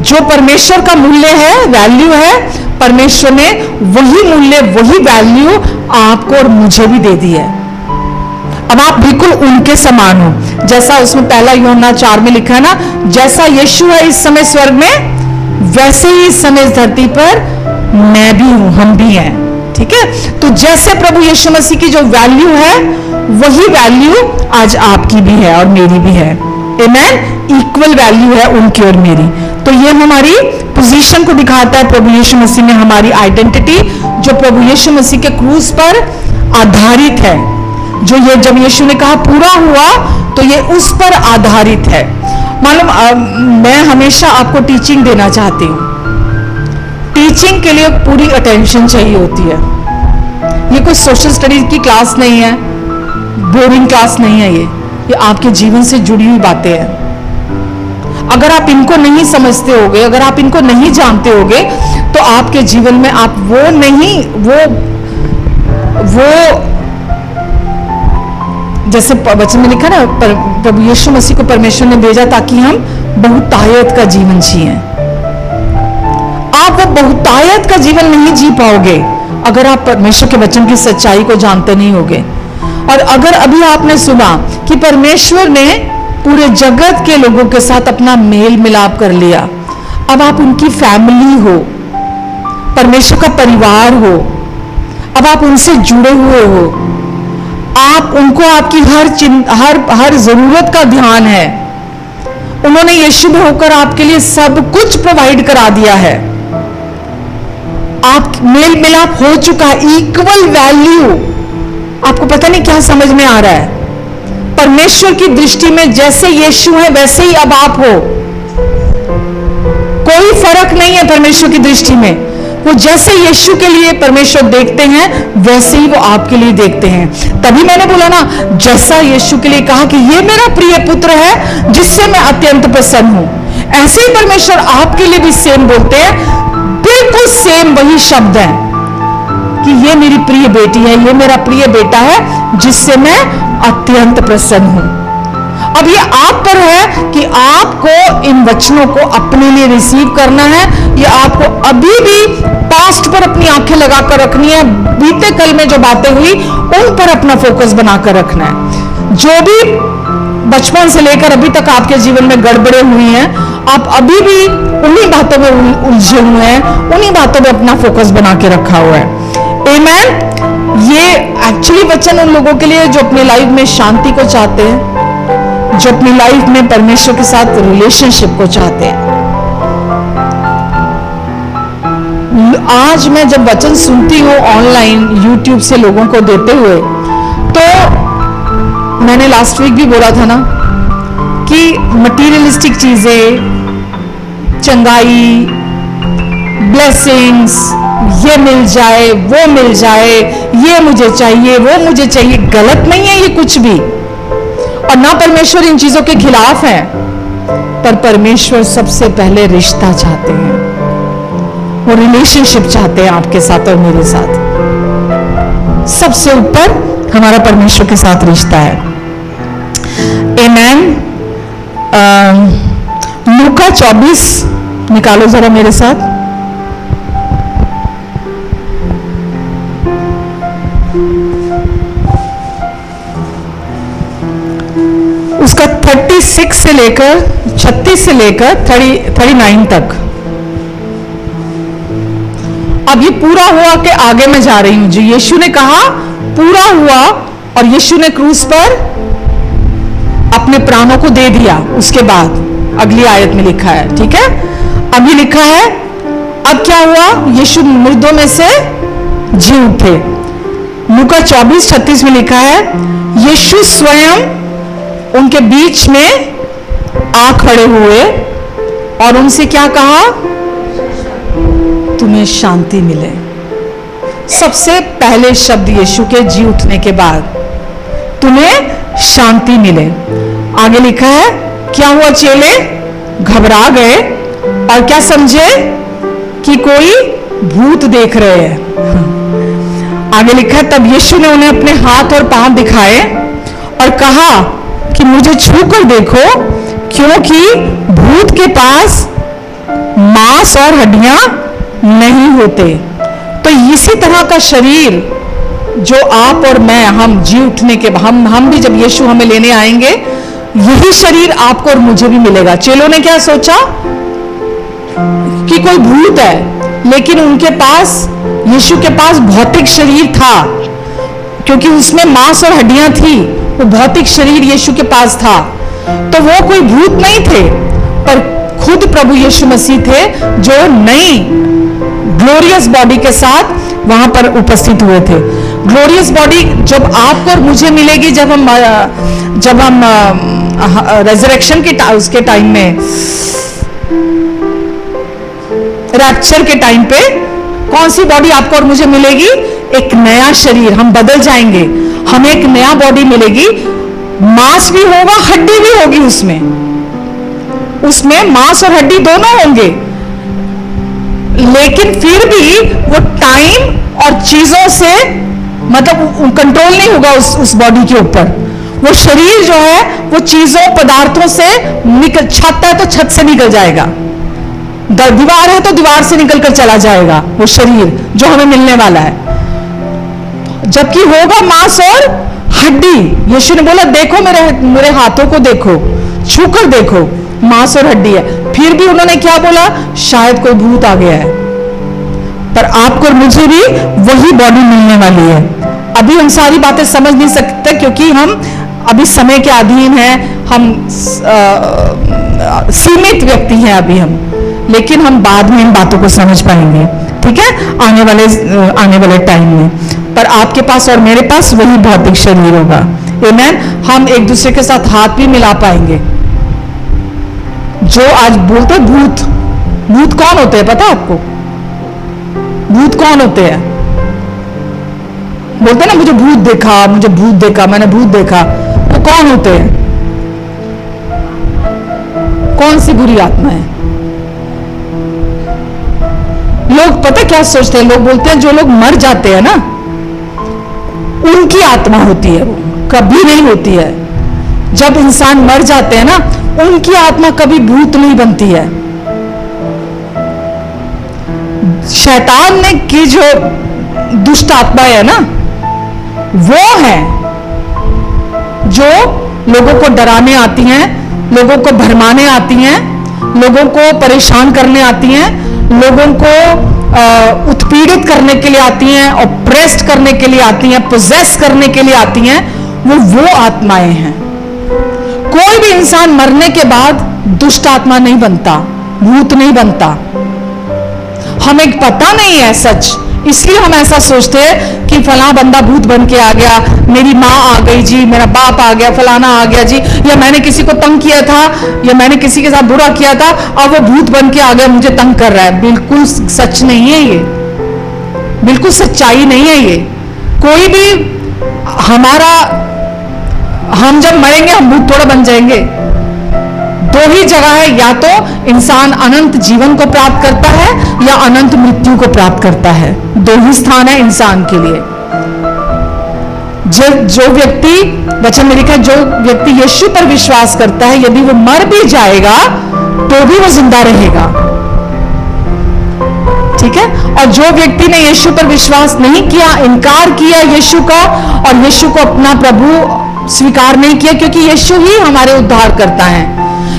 जो परमेश्वर का मूल्य है, वैल्यू है, परमेश्वर ने वही मूल्य, वही वैल्यू आपको और मुझे भी दे दी है। अब आप बिल्कुल उनके समान हो, जैसा उसमें पहला यूहन्ना 4 में लिखा है ना, जैसा यीशु है इस समय स्वर्ग में, वैसे ही इस समय इस धरती पर मैं भी हूं, हम भी हैं। ठीक है, तो जैसे प्रभु यीशु मसीह की जो वैल्यू है, वही वैल्यू आज आपकी भी है और मेरी भी है। आमेन। इक्वल वैल्यू है उनकी और मेरी। तो ये हमारी पोजीशन को दिखाता है प्रभु यीशु मसीह में, हमारी आइडेंटिटी जो प्रभु यीशु मसीह के क्रूस पर आधारित है। जो ये जब यीशु ने कहा पूरा हुआ, तो ये उस पर आधारित है। मालूम, मैं हमेशा आपको टीचिंग देना चाहती हूँ। टीचिंग के लिए पूरी अटेंशन चाहिए होती है। ये कोई सोशल स्टडीज की क्लास नहीं है, बोरिंग क्लास नहीं है। ये आपके जीवन से जुड़ी हुई बातें हैं। अगर आप इनको नहीं समझते होगे, अगर आप इनको नहीं जानते होगे, तो आपके जीवन में आप वो जैसे वचन में लिखा ना, प्रभु यीशु मसीह को परमेश्वर ने भेजा ताकि हम बहुतायत का जीवन जिए। आप वो बहुतायत का जीवन नहीं जी पाओगे अगर आप परमेश्वर के वचन की सच्चाई को जानते नहीं होगे। और अगर अभी आपने सुना कि परमेश्वर ने पूरे जगत के लोगों के साथ अपना मेल मिलाप कर लिया, अब आप उनकी फैमिली हो, परमेश्वर का परिवार हो, अब आप उनसे जुड़े हुए हो, आप उनको आपकी हर जरूरत का ध्यान है। उन्होंने यीशु में होकर आपके लिए सब कुछ प्रोवाइड करा दिया है। आप मेल मिलाप हो चुका है, इक्वल वैल्यू। आपको पता नहीं क्या समझ में आ रहा है? परमेश्वर की दृष्टि में जैसे यीशु है वैसे ही अब आप हो। कोई फर्क नहीं है परमेश्वर की दृष्टि में। वो जैसे यीशु के लिए परमेश्वर देखते हैं, वैसे ही वो आपके लिए देखते हैं। तभी मैंने बोला ना, जैसा यीशु के लिए कहा कि ये मेरा प्रिय पुत्र है जिससे मैं अत्यंत प्रसन्न हूं, ऐसे ही परमेश्वर आपके लिए भी सेम बोलते हैं। बिल्कुल सेम वही शब्द है कि ये मेरी प्रिय बेटी है, ये मेरा प्रिय बेटा है जिससे मैं अत्यंत प्रसन्न हूं। अब ये आप पर है कि आपको इन वचनों को अपने लिए रिसीव करना है। ये आपको अभी भी पास्ट पर अपनी आंखें लगाकर रखनी है। बीते कल में जो बातें हुई उन पर अपना फोकस बनाकर रखना है। जो भी बचपन से लेकर अभी तक आपके जीवन में गड़बड़े हुई हैं, आप अभी भी उन्हीं बातों में उलझे हुए हैं, उन्हीं बातों में अपना फोकस बना के रखा हुआ है। आमेन। ये एक्चुअली वचन उन लोगों के लिए जो अपनी लाइफ में शांति को चाहते हैं, जो अपनी लाइफ में परमेश्वर के साथ रिलेशनशिप को चाहते हैं। आज मैं जब वचन सुनती हूँ ऑनलाइन यूट्यूब से लोगों को देते हुए, तो मैंने लास्ट वीक भी बोला था ना कि मटीरियलिस्टिक चीजें, चंगाई, ब्लेसिंग्स, ये मिल जाए, वो मिल जाए, ये मुझे चाहिए, वो मुझे चाहिए, गलत नहीं है ये कुछ भी। और ना परमेश्वर इन चीजों के खिलाफ है, पर परमेश्वर सबसे पहले रिश्ता चाहते हैं। वो रिलेशनशिप चाहते हैं आपके साथ और मेरे साथ। सबसे ऊपर हमारा परमेश्वर के साथ रिश्ता है। आमेन। लूका 24 निकालो जरा मेरे साथ। उसका 36 से लेकर 36 से लेकर 39 तक। अब ये पूरा हुआ के आगे मैं जा रही हूं। जो यीशु ने कहा पूरा हुआ, और यीशु ने क्रूस पर अपने प्राणों को दे दिया। उसके बाद अगली आयत में लिखा है, ठीक है, अभी लिखा है अब क्या हुआ, यीशु मुर्दों में से जी उठे। लूका 24:36 में लिखा है यीशु स्वयं उनके बीच में आ खड़े हुए और उनसे क्या कहा, तुम्हें शांति मिले। सबसे पहले शब्द यीशु के जी उठने के बाद, तुम्हें शांति मिले। आगे लिखा है क्या हुआ, चेले घबरा गए और क्या समझे कि कोई भूत देख रहे हैं। आगे लिखा है तब यीशु ने उन्हें अपने हाथ और पांव दिखाए और कहा कि मुझे छू कर देखो, क्योंकि भूत के पास मांस और हड्डियां नहीं होते। तो इसी तरह का शरीर जो आप और मैं, हम जी उठने के हम भी जब यीशु हमें लेने आएंगे, यही शरीर आपको और मुझे भी मिलेगा। चेलों ने क्या सोचा कि कोई भूत है, लेकिन उनके पास, यीशु के पास भौतिक शरीर था, क्योंकि उसमें मांस और हड्डियां थी। वो भौतिक शरीर यीशु के पास था, तो वो कोई भूत नहीं थे, पर खुद प्रभु यीशु मसीह थे, जो नई ग्लोरियस बॉडी के साथ वहां पर उपस्थित हुए थे। ग्लोरियस बॉडी जब आपको और मुझे मिलेगी, जब हम रेजरेक्शन के उसके टाइम में, रैप्चर के टाइम पे, कौन सी बॉडी आपको और मुझे मिलेगी, एक नया शरीर, हम बदल जाएंगे, हमें एक नया बॉडी मिलेगी, मांस भी होगा, हड्डी भी होगी, उसमें मांस और हड्डी दोनों होंगे, लेकिन फिर भी वो टाइम और चीजों से मतलब कंट्रोल नहीं होगा उस बॉडी के ऊपर। वो शरीर जो है वो चीजों पदार्थों से निकल, छत है तो छत से निकल जाएगा, दीवार है तो दीवार से निकलकर चला जाएगा वो शरीर जो हमें मिलने वाला है, जबकि होगा मांस और हड्डी। यीशु ने बोला देखो मेरे हाथों को देखो, छूकर देखो, मांस और हड्डी है। फिर भी उन्होंने क्या बोला, शायद कोई भूत आ गया है। पर आपको और मुझे भी वही बॉडी मिलने वाली है। अभी हम सारी बातें समझ नहीं सकते, क्योंकि हम अभी समय के अधीन हैं, हम सीमित व्यक्ति हैं अभी हम, लेकिन हम बाद में इन बातों को समझ पाएंगे, ठीक है, आने वाले टाइम में। पर आपके पास और मेरे पास वही भौतिक शरीर होगा। आमीन। हम एक दूसरे के साथ हाथ भी मिला पाएंगे। जो आज बोलते भूत, भूत कौन होते हैं पता है आपको? भूत कौन होते हैं? बोलते ना मुझे भूत देखा, मुझे भूत देखा, मैंने भूत देखा। वो कौन होते हैं? कौन सी बुरी आत्मा है? लोग पता क्या सोचते हैं, लोग बोलते हैं जो लोग मर जाते हैं ना, उनकी आत्मा होती है। वो कभी नहीं होती है। जब इंसान मर जाते हैं ना, उनकी आत्मा कभी भूत नहीं बनती है। शैतान ने की जो दुष्ट आत्मा है ना, वो है जो लोगों को डराने आती हैं, लोगों को भरमाने आती हैं, लोगों को परेशान करने आती हैं, लोगों को उत्पीड़ित करने के लिए आती हैं, ऑप्रेस्ड करने के लिए आती हैं, पोजेस करने के लिए आती हैं। वो आत्माएं हैं। कोई भी इंसान मरने के बाद दुष्ट आत्मा नहीं बनता, भूत नहीं बनता। हमें पता नहीं है सच, इसलिए हम ऐसा सोचते हैं कि फलां बंदा भूत बन के आ गया, मेरी माँ आ गई जी, मेरा बाप आ गया, फलाना आ गया जी, या मैंने किसी को तंग किया था, या मैंने किसी के साथ बुरा किया था, अब वो भूत बन के आ गया, मुझे तंग कर रहा है। बिल्कुल सच नहीं है ये, बिल्कुल सच्चाई नहीं है ये। कोई भी हम जब मरेंगे हम भूत थोड़ा बन जाएंगे। दो ही जगह है, या तो इंसान अनंत जीवन को प्राप्त करता है या अनंत मृत्यु को प्राप्त करता है। दो ही स्थान है इंसान के लिए। जो व्यक्ति, वचन में लिखा है, जो व्यक्ति यीशु पर विश्वास करता है, यदि वो मर भी जाएगा तो भी वो जिंदा रहेगा, ठीक है। और जो व्यक्ति ने यीशु पर विश्वास नहीं किया, इनकार किया यीशु का, और यीशु को अपना प्रभु स्वीकार नहीं किया, क्योंकि यीशु ही हमारे उद्धार करता है,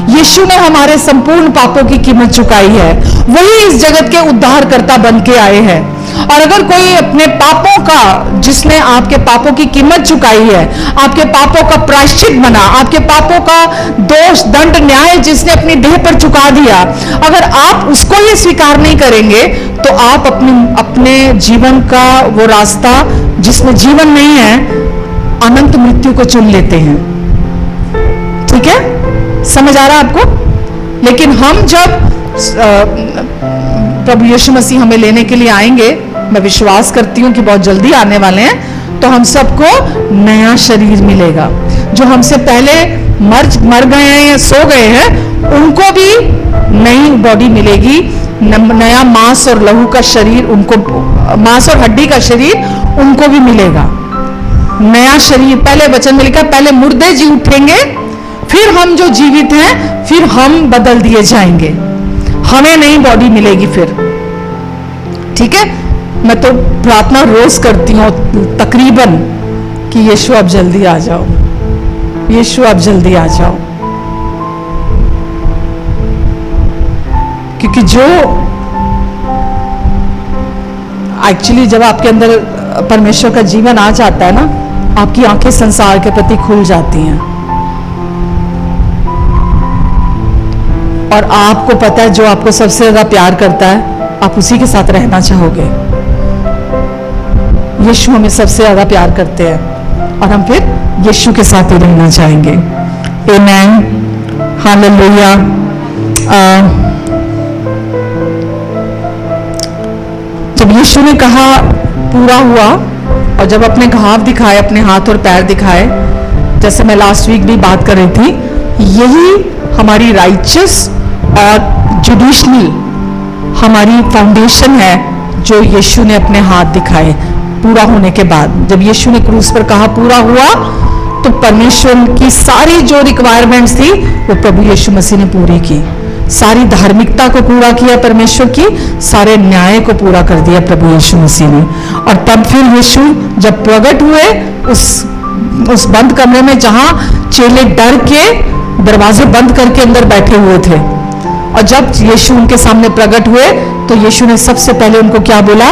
यीशु ने हमारे संपूर्ण पापों की कीमत चुकाई है, वही इस जगत के उद्धारकर्ता बन के आए हैं। और अगर कोई अपने पापों का, जिसने आपके पापों की कीमत चुकाई है, आपके पापों का प्रायश्चित बना, आपके पापों का दोष दंड न्याय जिसने अपनी देह पर चुका दिया, अगर आप उसको ही स्वीकार नहीं करेंगे तो आप अपने जीवन का वो रास्ता जिसमें जीवन नहीं है, अनंत मृत्यु को चुन लेते हैं। ठीक है, समझ आ रहा है आपको? लेकिन हम जब प्रभु यीशु मसीह हमें लेने के लिए आएंगे, मैं विश्वास करती हूं कि बहुत जल्दी आने वाले हैं, तो हम सबको नया शरीर मिलेगा। जो हमसे पहले मर गए हैं या सो गए हैं, उनको भी नई बॉडी मिलेगी, नया मांस और लहू का शरीर, उनको मांस और हड्डी का शरीर उनको भी मिलेगा, नया शरीर। पहले वचन में लिखा, पहले मुर्दे जी उठेंगे, फिर हम जो जीवित हैं, फिर हम बदल दिए जाएंगे, हमें नई बॉडी मिलेगी फिर। ठीक है, मैं तो प्रार्थना रोज करती हूँ तकरीबन कि यीशु आप जल्दी आ जाओ, यीशु आप जल्दी आ जाओ। क्योंकि जो एक्चुअली जब आपके अंदर परमेश्वर का जीवन आ जाता है ना, आपकी आंखें संसार के प्रति खुल जाती हैं, और आपको पता है जो आपको सबसे ज्यादा प्यार करता है, आप उसी के साथ रहना चाहोगे। यीशु हमें सबसे ज्यादा प्यार करते हैं और हम फिर यीशु के साथ ही रहना चाहेंगे। आमेन, हालेलुया। जब यीशु ने कहा पूरा हुआ, और जब अपने घाव दिखाए, अपने हाथ और पैर दिखाए, जैसे मैं लास्ट वीक भी बात कर रही थी, यही हमारी राइचस और जुडिशनल हमारी फाउंडेशन है, जो यीशु ने अपने हाथ दिखाए पूरा होने के बाद। जब यीशु ने क्रूस पर कहा पूरा हुआ, तो परमेश्वर की सारी जो रिक्वायरमेंट्स थी वो प्रभु यीशु मसीह ने पूरी की, सारी धार्मिकता को पूरा किया परमेश्वर की, सारे न्याय को पूरा कर दिया प्रभु यीशु मसीह ने। और तब फिर यीशु जब प्रकट हुए उस बंद कमरे में, जहां चेले डर के दरवाजे बंद करके अंदर बैठे हुए थे, और जब यीशु उनके सामने प्रकट हुए तो यीशु ने सबसे पहले उनको क्या बोला?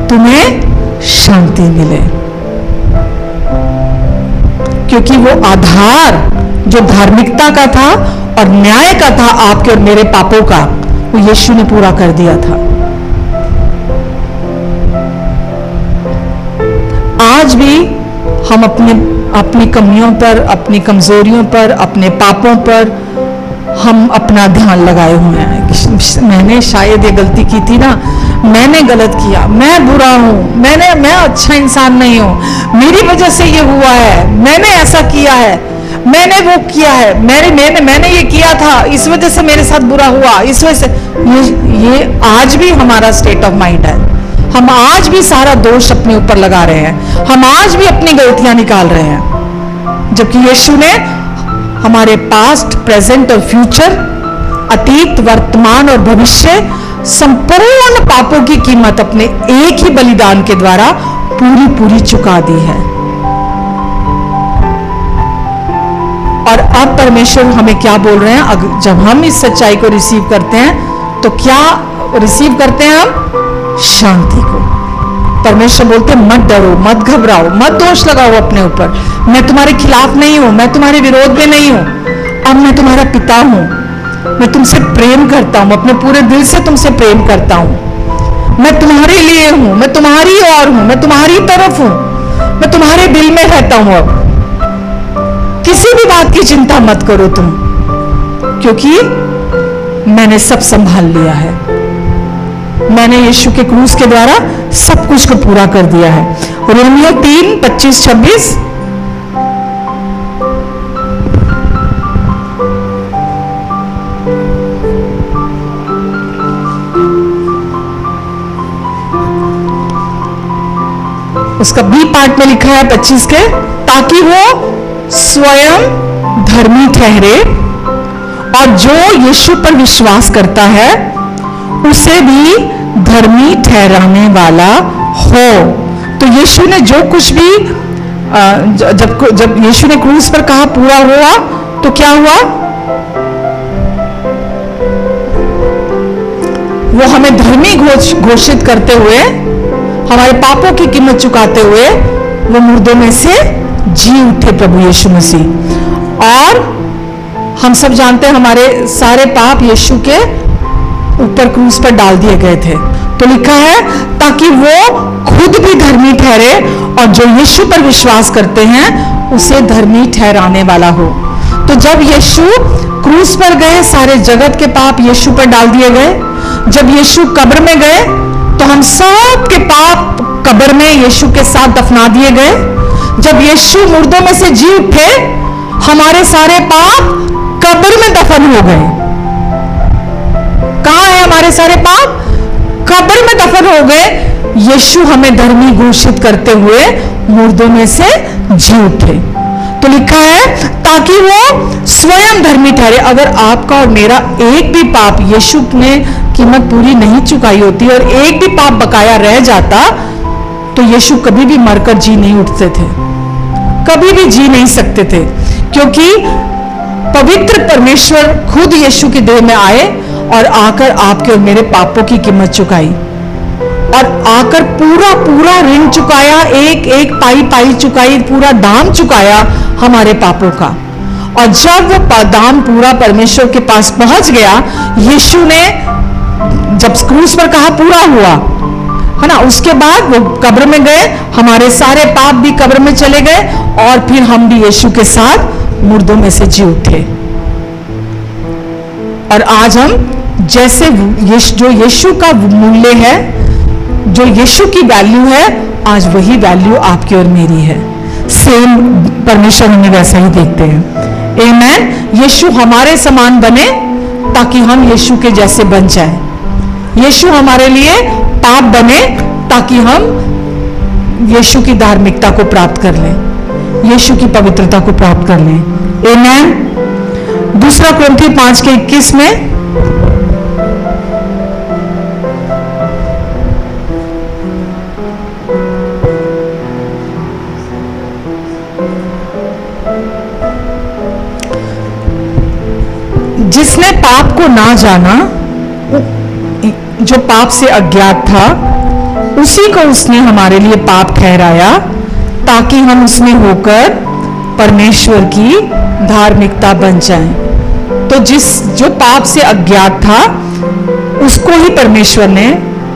तुम्हें शांति मिले। क्योंकि वो आधार जो धार्मिकता का था और न्याय का था, आपके और मेरे पापों का, वो यीशु ने पूरा कर दिया था। आज भी हम अपनी कमियों पर, अपनी कमजोरियों पर, अपने पापों पर हम अपना ध्यान लगाए हुए हैं। मैंने शायद ये गलती की थी ना, मैंने गलत किया, मैं बुरा हूं, मैं अच्छा इंसान नहीं हूं, मेरी वजह से ये हुआ है, मैंने ऐसा किया है, मैंने वो किया है, मैंने ये किया था, इस वजह से मेरे साथ बुरा हुआ, इस वजह से ये आज भी हमारा स्टेट ऑफ माइंड है। हम आज भी सारा दोष अपने ऊपर लगा रहे हैं, हम आज भी अपनी गलतियां निकाल रहे हैं, जबकि यीशु ने हमारे पास्ट, प्रेजेंट और फ्यूचर, अतीत, वर्तमान और भविष्य, संपूर्ण पापों की कीमत अपने एक ही बलिदान के द्वारा पूरी चुका दी है। और अब परमेश्वर हमें क्या बोल रहे हैं? जब हम इस सच्चाई को रिसीव करते हैं तो क्या रिसीव करते हैं हम? शांति को। परमेश्वर बोलते हैं मत डरो, मत घबराओ, मत दोष लगाओ अपने ऊपर, मैं तुम्हारे खिलाफ नहीं हूं, मैं तुम्हारे विरोध में नहीं हूं, अब मैं तुम्हारा पिता हूं, मैं तुमसे प्रेम करता हूं, अपने पूरे दिल से तुमसे प्रेम करता हूं, मैं तुम्हारे लिए हूं, मैं तुम्हारी ओर हूं, मैं तुम्हारी तरफ हूं, मैं तुम्हारे दिल में रहता हूं। अब किसी भी बात की चिंता मत करो तुम, क्योंकि मैंने सब संभाल लिया है, मैंने यीशु के क्रूस के द्वारा सब कुछ को पूरा कर दिया है। रोमियो 3:25-26। उसका बी पार्ट में लिखा है 25 के, ताकि वो स्वयं धर्मी ठहरे और जो यीशु पर विश्वास करता है उसे भी धर्मी ठहराने वाला हो। तो यीशु ने जो कुछ भी जब यीशु ने क्रूस पर कहा पूरा हुआ, तो क्या हुआ? वो हमें धर्मी घोषित करते हुए हमारे पापों की कीमत चुकाते हुए वो मुर्दों में से जी उठे प्रभु यीशु मसीह। और हम सब जानते हैं हमारे सारे पाप यीशु के ऊपर क्रूस पर डाल दिए गए थे। तो लिखा है ताकि वो खुद भी धर्मी ठहरे और जो यीशु पर विश्वास करते हैं उसे धर्मी ठहराने वाला हो। तो जब यीशु क्रूस पर गए, सारे जगत के पाप यीशु पर डाल दिए गए। जब यीशु कब्र में गए तो हम सब के पाप कब्र में यीशु के साथ दफना दिए गए। जब यीशु मुर्दों में से जी उठे, हमारे सारे पाप कब्र में दफन हो गए। कहां है हमारे सारे पाप? कब्र में दफन हो गए। यीशु हमें धर्मी घोषित करते हुए मुर्दों में से जी उठे। तो लिखा है ताकि वो स्वयं धर्मी ठहरे। अगर आपका और मेरा एक भी पाप यीशु ने कीमत पूरी नहीं चुकाई होती और एक भी पाप बकाया रह जाता तो यीशु कभी भी मरकर जी नहीं उठते थे, कभी भी जी नहीं सकते थे, क्योंकि पवित्र परमेश्वर खुद यीशु की देह में आए और आकर आपके और मेरे पापों की कीमत चुकाई और आकर पूरा पूरा ऋण चुकाया, एक एक पाई पाई चुकाई, पूरा दाम चुकाया हमारे पापों का। और जब वो दाम पूरा परमेश्वर के पास पहुंच गया, यीशु ने जब क्रूस पर कहा पूरा हुआ, है ना, उसके बाद वो कब्र में गए, हमारे सारे पाप भी कब्र में चले गए और फिर हम भी यीशु के साथ मुर्दों में से जी उठे। और आज हम जैसे जो यीशु का मूल्य है, जो यीशु की वैल्यू है, आज वही वैल्यू आपकी और मेरी है। सेम परमेश्वर हमें वैसा ही देखते हैं। आमेन। यीशु हमारे समान बने ताकि हम यीशु के जैसे बन जाए। यीशु हमारे लिए पाप बने ताकि हम यीशु की धार्मिकता को प्राप्त कर लें, यीशु की पवित्रता को प्राप्त कर लें। आमेन। दूसरा कुरिन्थी 5:21 में जिसने पाप को ना जाना, जो पाप से अज्ञात था, उसी को उसने हमारे लिए पाप ठहराया ताकि हम उसमें होकर परमेश्वर की धार्मिकता बन जाएं। तो जो पाप से अज्ञात था उसको ही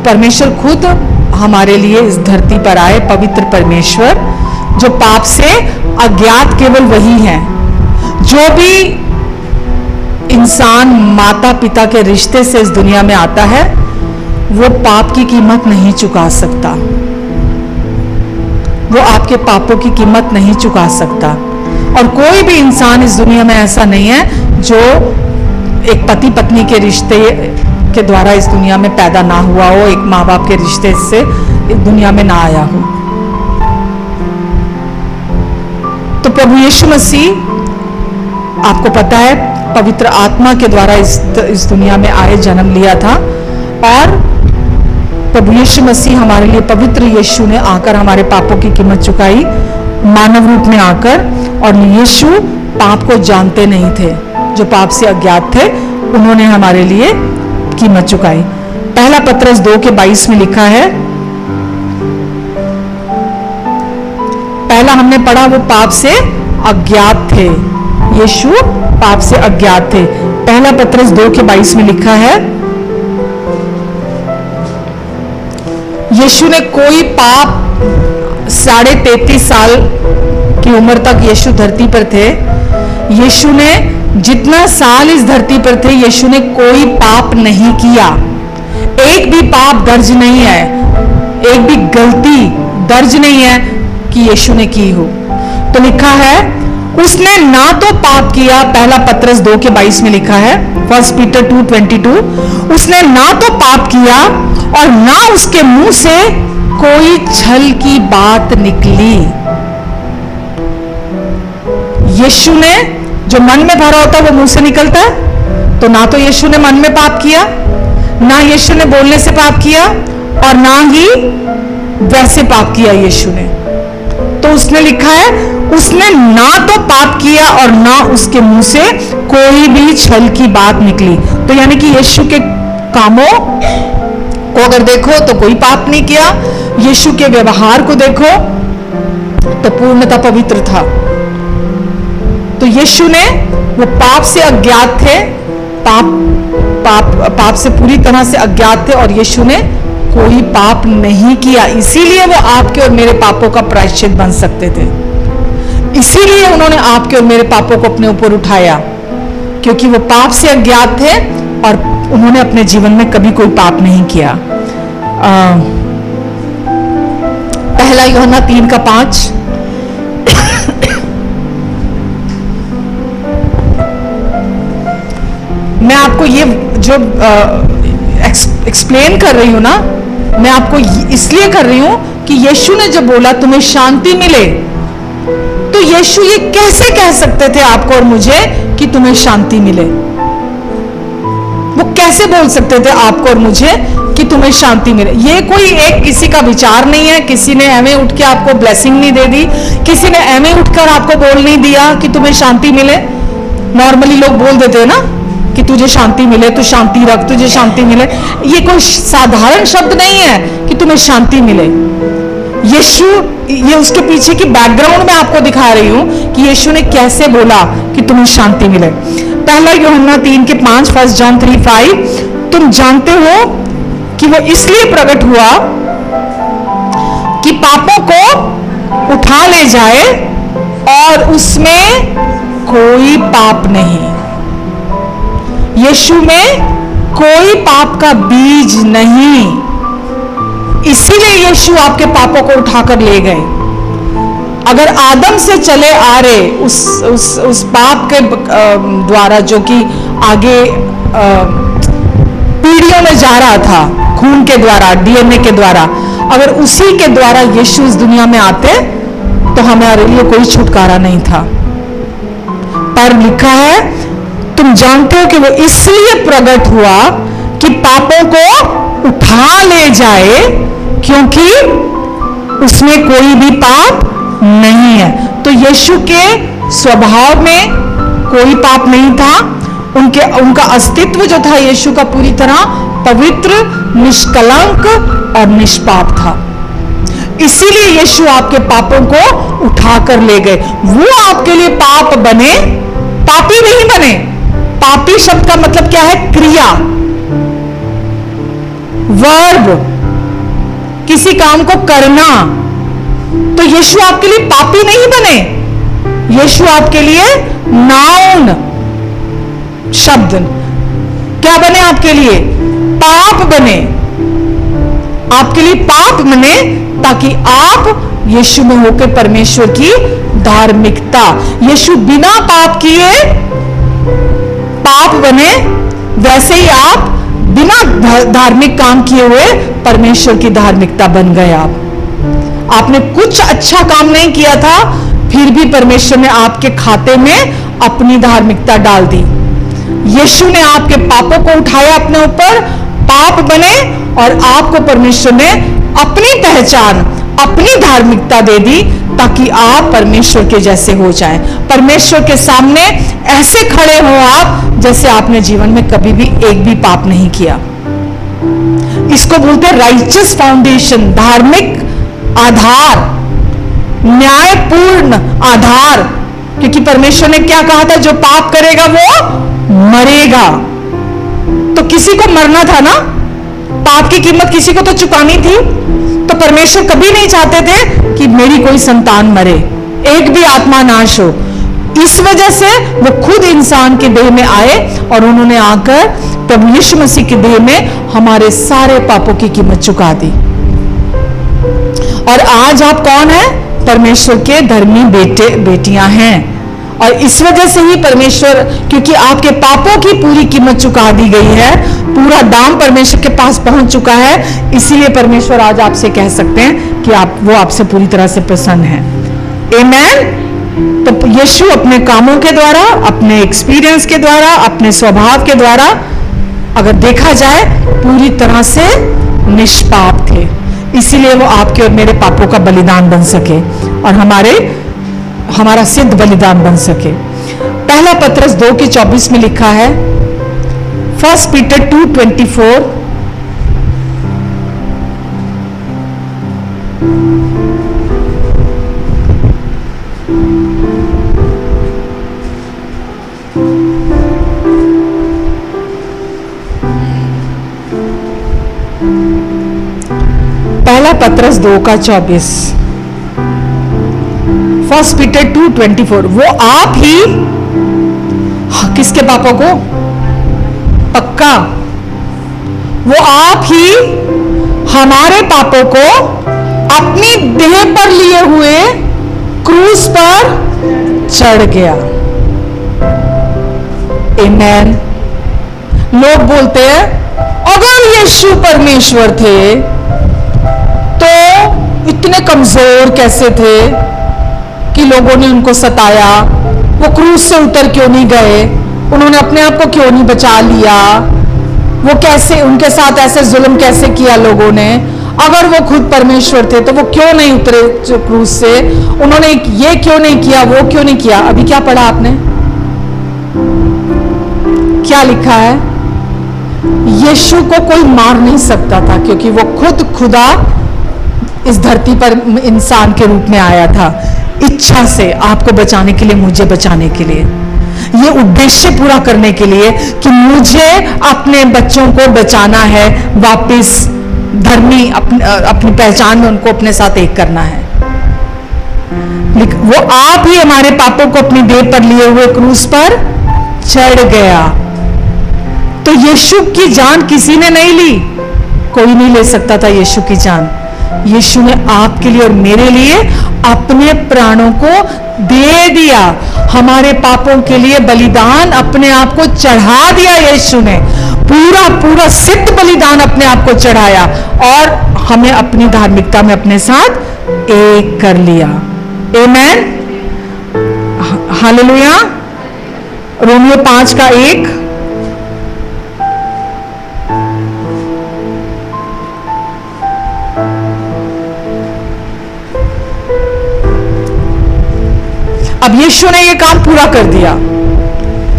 परमेश्वर खुद हमारे लिए इस धरती पर आए। पवित्र परमेश्वर जो पाप से अज्ञात केवल वही है। जो भी इंसान माता पिता के रिश्ते से इस दुनिया में आता है वो पाप की कीमत नहीं चुका सकता, वो आपके पापों की कीमत नहीं चुका सकता। और कोई भी इंसान इस दुनिया में ऐसा नहीं है जो एक पति पत्नी के रिश्ते के द्वारा इस दुनिया में पैदा ना हुआ हो, एक माँ बाप के रिश्ते से इस दुनिया में ना आया हो। तो प्रभु यीशु मसीह आपको पता है पवित्र आत्मा के द्वारा इस दुनिया में आए, जन्म लिया था। और प्रभु यीशु मसीह हमारे लिए, पवित्र यीशु ने आकर हमारे पापों की कीमत चुकाई मानव रूप में आकर। और यीशु पाप को जानते नहीं थे, जो पाप से अज्ञात थे उन्होंने हमारे लिए कीमत चुकाई। पहला पत्रस 2:22 में लिखा है, पहला हमने पढ़ा वो पाप से अज्ञात थे, यीशु पाप से अज्ञात थे। पहला पत्रस 2:22 में लिखा है, यीशु ने कोई पाप 33.5 साल की उम्र तक यीशु धरती पर थे। यीशु ने जितना साल इस धरती पर थे, यीशु ने कोई पाप नहीं किया। एक भी पाप दर्ज नहीं है, एक भी गलती दर्ज नहीं है कि यीशु ने की हो। तो लिखा है उसने ना तो पाप किया, पहला पत्रस 2:22 में लिखा है, 1 पीटर 2:22, उसने ना तो पाप किया और ना उसके मुंह से कोई छल की बात निकली। यीशु ने जो मन में भरा होता है वो मुंह से निकलता है। तो ना तो यीशु ने मन में पाप किया, ना यीशु ने बोलने से पाप किया और ना ही वैसे पाप किया यीशु ने। तो उसने लिखा है उसने ना तो पाप किया और ना उसके मुंह से कोई भी छल की बात निकली। तो यानी कि यीशु के कामों को अगर देखो तो कोई पाप नहीं किया, यीशु के व्यवहार को देखो तो पूर्णतः पवित्र था। तो यीशु ने, वो पाप से अज्ञात थे, पाप से पूरी तरह से अज्ञात थे, और यीशु ने कोई पाप नहीं किया, इसीलिए वो आपके और मेरे पापों का प्रायश्चित बन सकते थे। इसीलिए उन्होंने आपके और मेरे पापों को अपने ऊपर उठाया, क्योंकि वो पाप से अज्ञात थे और उन्होंने अपने जीवन में कभी कोई पाप नहीं किया। पहला यूहन्ना 3:5 मैं आपको ये जो एक्सप्लेन कर रही हूं ना, मैं आपको इसलिए कर रही हूं कि यीशु ने जब बोला तुम्हें शांति मिले, तो यीशु ये कैसे कह सकते थे आपको और मुझे कि तुम्हें शांति मिले? वो कैसे बोल सकते थे आपको और मुझे कि तुम्हें शांति मिले? ये कोई एक किसी का विचार नहीं है, किसी ने एवं उठ के आपको ब्लेसिंग नहीं दे दी, किसी ने एवं उठकर आपको बोल नहीं दिया कि तुम्हें शांति मिले। नॉर्मली लोग बोल देते हैं ना कि तुझे शांति मिले, तू शांति रख, तुझे शांति मिले। ये कोई साधारण शब्द नहीं है कि तुम्हें शांति मिले। यीशु, ये उसके पीछे की बैकग्राउंड में आपको दिखा रही हूं कि यीशु ने कैसे बोला कि तुम्हें शांति मिले। पहला यूहन्ना 3:5, 1 जॉन 3:5, तुम जानते हो कि वो इसलिए प्रकट हुआ कि पापों को उठा ले जाए और उसमें कोई पाप नहीं। यीशु में कोई पाप का बीज नहीं, इसीलिए यीशु आपके पापों को उठाकर ले गए। अगर आदम से चले आ रहे उस पाप के द्वारा, जो कि आगे पीढ़ियों में जा रहा था, खून के द्वारा, डीएनए के द्वारा, अगर उसी के द्वारा यीशु इस दुनिया में आते तो हमारे लिए कोई छुटकारा नहीं था। पर लिखा है तुम जानते हो कि वो इसलिए प्रकट हुआ कि पापों को उठा ले जाए, क्योंकि उसमें कोई भी पाप नहीं है। तो यीशु के स्वभाव में कोई पाप नहीं था, उनका अस्तित्व जो था यीशु का पूरी तरह पवित्र, निष्कलंक और निष्पाप था। इसीलिए यीशु आपके पापों को उठाकर ले गए। वो आपके लिए पाप बने, पापी नहीं बने। पापी शब्द का मतलब क्या है? क्रिया, वर्ब, किसी काम को करना। तो यीशु आपके लिए पापी नहीं बने, यीशु आपके लिए नाउन शब्द क्या बने? आपके लिए पाप बने, आपके लिए पाप बने, ताकि आप यीशु में होकर परमेश्वर की धार्मिकता, यीशु बिना पाप किए पाप बने, वैसे ही आप बिना धार्मिक काम किए हुए परमेश्वर की धार्मिकता बन गए। आपने कुछ अच्छा काम नहीं किया था, फिर भी परमेश्वर ने आपके खाते में अपनी धार्मिकता डाल दी। यीशु ने आपके पापों को उठाया अपने ऊपर, पाप बने, और आपको परमेश्वर ने अपनी पहचान, अपनी धार्मिकता दे दी, ताकि आप परमेश्वर के जैसे हो जाएं। परमेश्वर के सामने ऐसे खड़े हो आप जैसे आपने जीवन में कभी भी एक भी पाप नहीं किया। इसको बोलते हैं राइचियस फाउंडेशन, धार्मिक आधार, न्यायपूर्ण आधार। क्योंकि परमेश्वर ने क्या कहा था? जो पाप करेगा वो मरेगा। तो किसी को मरना था ना, पाप की कीमत किसी को तो चुकानी थी। तो परमेश्वर कभी नहीं चाहते थे कि मेरी कोई संतान मरे, एक भी आत्मा नाश हो। इस वजह से वो खुद इंसान के देह में आए और उन्होंने आकर प्रभु यीशु मसीह के देह में हमारे सारे पापों की कीमत चुका दी। और आज आप कौन है? परमेश्वर के धर्मी बेटे बेटियां हैं। और इस वजह से ही परमेश्वर, क्योंकि आपके पापों की पूरी कीमत चुका दी गई है, पूरा दाम परमेश्वर के पास पहुंच चुका है, इसीलिए परमेश्वर आज आपसे कह सकते हैं कि वो आपसे पूरी तरह से प्रसन्न है। आमेन। तो यीशु अपने कामों के द्वारा, अपने एक्सपीरियंस के द्वारा, अपने स्वभाव के द्वारा, अगर देखा जाए, पूरी तरह से निष्पाप थे। इसीलिए वो आपके और मेरे पापों का बलिदान बन सके और हमारा सिद्ध बलिदान बन सके। पहला पत्रस 2:24 में लिखा है, 1 पीटर 2:24, पहला पत्रस 2:24, फर्स्ट पीटर 2:24, वो आप ही, किसके पापों को? पक्का, वो आप ही हमारे पापों को अपनी देह पर लिए हुए क्रूस पर चढ़ गया। आमेन। लोग बोलते हैं अगर यीशु परमेश्वर थे तो इतने कमजोर कैसे थे कि लोगों ने उनको सताया? वो क्रूस से उतर क्यों नहीं गए? उन्होंने अपने आप को क्यों नहीं बचा लिया? वो कैसे, उनके साथ ऐसे जुल्म कैसे किया लोगों ने? अगर वो खुद परमेश्वर थे तो वो क्यों नहीं उतरे क्रूस से? उन्होंने ये क्यों नहीं किया, वो क्यों नहीं किया? अभी क्या पढ़ा आपने? क्या लिखा है? यीशु को कोई मार नहीं सकता था क्योंकि वो खुद खुदा इस धरती पर इंसान के रूप में आया था, इच्छा से आपको बचाने के लिए, मुझे बचाने के लिए, ये उद्देश्य पूरा करने के लिए कि मुझे अपने बच्चों को बचाना है, वापस धर्मी अपनी पहचान में उनको अपने साथ एक करना है। वो आप ही हमारे पापों को अपनी देह पर लिए हुए क्रूस पर चढ़ गया। तो यीशु की जान किसी ने नहीं ली, कोई नहीं ले सकता था यीशु की जान। यीशु ने आपके लिए और मेरे लिए अपने प्राणों को दे दिया, हमारे पापों के लिए बलिदान अपने आप को चढ़ा दिया। यीशु ने पूरा पूरा सिद्ध बलिदान अपने आप को चढ़ाया और हमें अपनी धार्मिकता में अपने साथ एक कर लिया। आमेन, हालेलुया। रोमियो 5:1, अब यीशु ने यह काम पूरा कर दिया।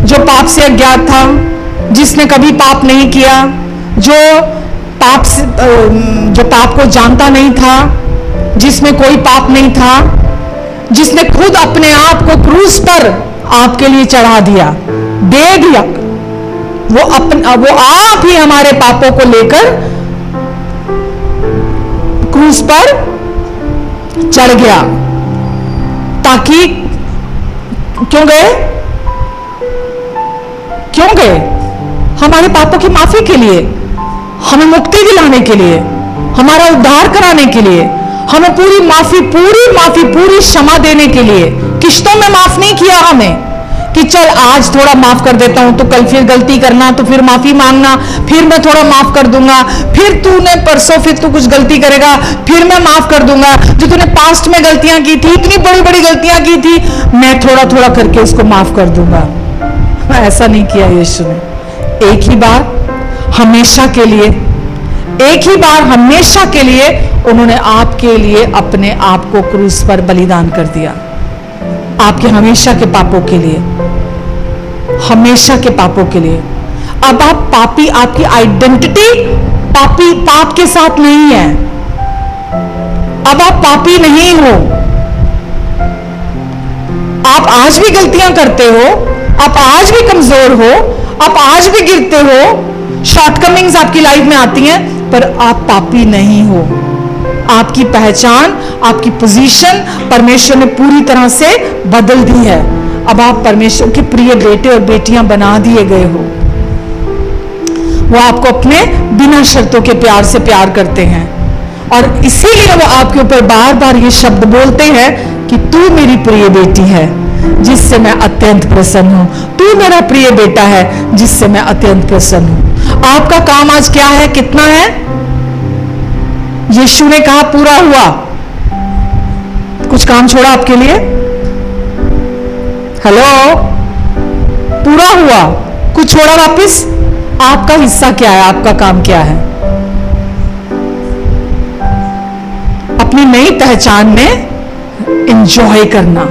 जो पाप से अज्ञात था, जिसने कभी पाप नहीं किया, जो पाप को जानता नहीं था, जिसमें कोई पाप नहीं था, जिसने खुद अपने आप को क्रूस पर आपके लिए चढ़ा दिया, दे दिया, वो आप ही हमारे पापों को लेकर क्रूस पर चढ़ गया। ताकि क्यों गए? क्यों गए? हमारे पापों की माफी के लिए, हमें मुक्ति दिलाने के लिए, हमारा उद्धार कराने के लिए, हमें पूरी माफी, क्षमा देने के लिए। किश्तों में माफ नहीं किया हमें कि चल आज थोड़ा माफ कर देता हूं तो कल फिर गलती करना, तो फिर माफी मांगना, फिर मैं थोड़ा माफ कर दूंगा, फिर तूने परसों फिर तू कुछ गलती करेगा, फिर मैं माफ कर दूंगा। जो तूने पास्ट में गलतियां की थी, इतनी बड़ी बड़ी गलतियां की थी, मैं थोड़ा थोड़ा करके उसको माफ कर दूंगा। ऐसा नहीं किया यीशु ने। एक ही बार हमेशा के लिए, एक ही बार हमेशा के लिए उन्होंने आपके लिए अपने आप को क्रूस पर बलिदान कर दिया, आपके हमेशा के पापों के लिए, हमेशा के पापों के लिए। अब आप पापी, आपकी आइडेंटिटी पाप के साथ नहीं है। अब आप पापी नहीं हो। आप आज भी गलतियां करते हो, आप आज भी कमजोर हो, आप आज भी गिरते हो, शॉर्टकमिंग्स आपकी लाइफ में आती हैं, पर आप पापी नहीं हो। आपकी पहचान, आपकी पोजीशन परमेश्वर ने पूरी तरह से बदल दी है। अब आप परमेश्वर के प्रिय बेटे और बेटियां बना दिए गए हो। वो आपको अपने बिना शर्तों के प्यार से प्यार करते हैं और इसीलिए वो आपके ऊपर बार बार ये शब्द बोलते हैं कि तू मेरी प्रिय बेटी है जिससे मैं अत्यंत प्रसन्न हूं, तू मेरा प्रिय बेटा है जिससे मैं अत्यंत प्रसन्न हूं। आपका काम आज क्या है, कितना है? यीशु ने कहा पूरा हुआ। कुछ काम छोड़ा आपके लिए? हेलो, पूरा हुआ, कुछ छोड़ा वापस? आपका हिस्सा क्या है? आपका काम क्या है? अपनी नई पहचान में एंजॉय करना,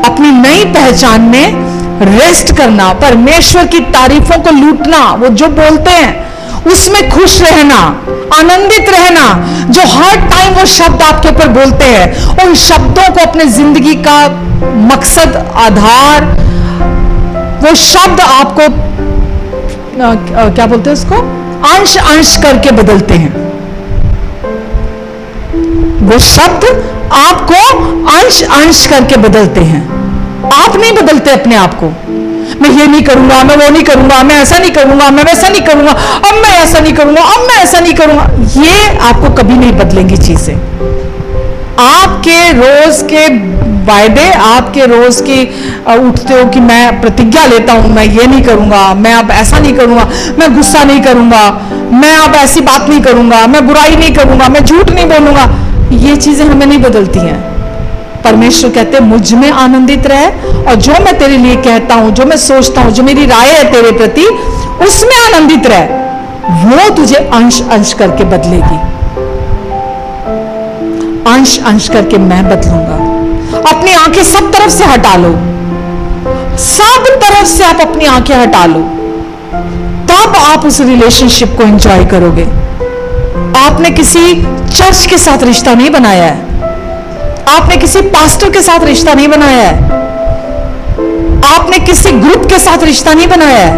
अपनी नई पहचान में रेस्ट करना, परमेश्वर की तारीफों को लूटना। वो जो बोलते हैं उसमें खुश रहना, आनंदित रहना, जो हर टाइम वो शब्द आपके ऊपर बोलते हैं, उन शब्दों को अपने जिंदगी का मकसद, आधार, वो शब्द आपको क्या बोलते हैं उसको, अंश अंश करके बदलते हैं। वो शब्द आपको अंश अंश करके बदलते हैं। आप नहीं बदलते अपने आप को, मैं ये नहीं करूंगा, मैं वो नहीं करूंगा, मैं ऐसा नहीं करूंगा, मैं वैसा नहीं करूंगा, अब मैं ऐसा नहीं करूंगा, अब मैं ऐसा नहीं करूंगा। ये आपको कभी नहीं बदलेंगी चीजें। आपके रोज के वायदे, आपके रोज के उठते हो कि मैं प्रतिज्ञा लेता हूं, मैं ये नहीं करूंगा, मैं अब ऐसा नहीं करूंगा, मैं गुस्सा नहीं करूंगा, मैं अब ऐसी बात नहीं करूंगा, मैं बुराई नहीं करूंगा, मैं झूठ नहीं बोलूंगा, ये चीजें हमें नहीं बदलती हैं। परमेश्वर कहते हैं मुझ में आनंदित रहे, और जो मैं तेरे लिए कहता हूं, जो मैं सोचता हूं, जो मेरी राय है तेरे प्रति, उसमें आनंदित रहे। वो तुझे अंश अंश करके बदलेगी, अंश अंश करके मैं बदलूंगा। अपनी आंखें सब तरफ से हटा लो, सब तरफ से आप अपनी आंखें हटा लो, तब आप उस रिलेशनशिप को एंजॉय करोगे। आपने किसी चर्च के साथ रिश्ता नहीं बनाया है, आपने किसी पास्टर के साथ रिश्ता नहीं बनाया है, आपने किसी ग्रुप के साथ रिश्ता नहीं बनाया है।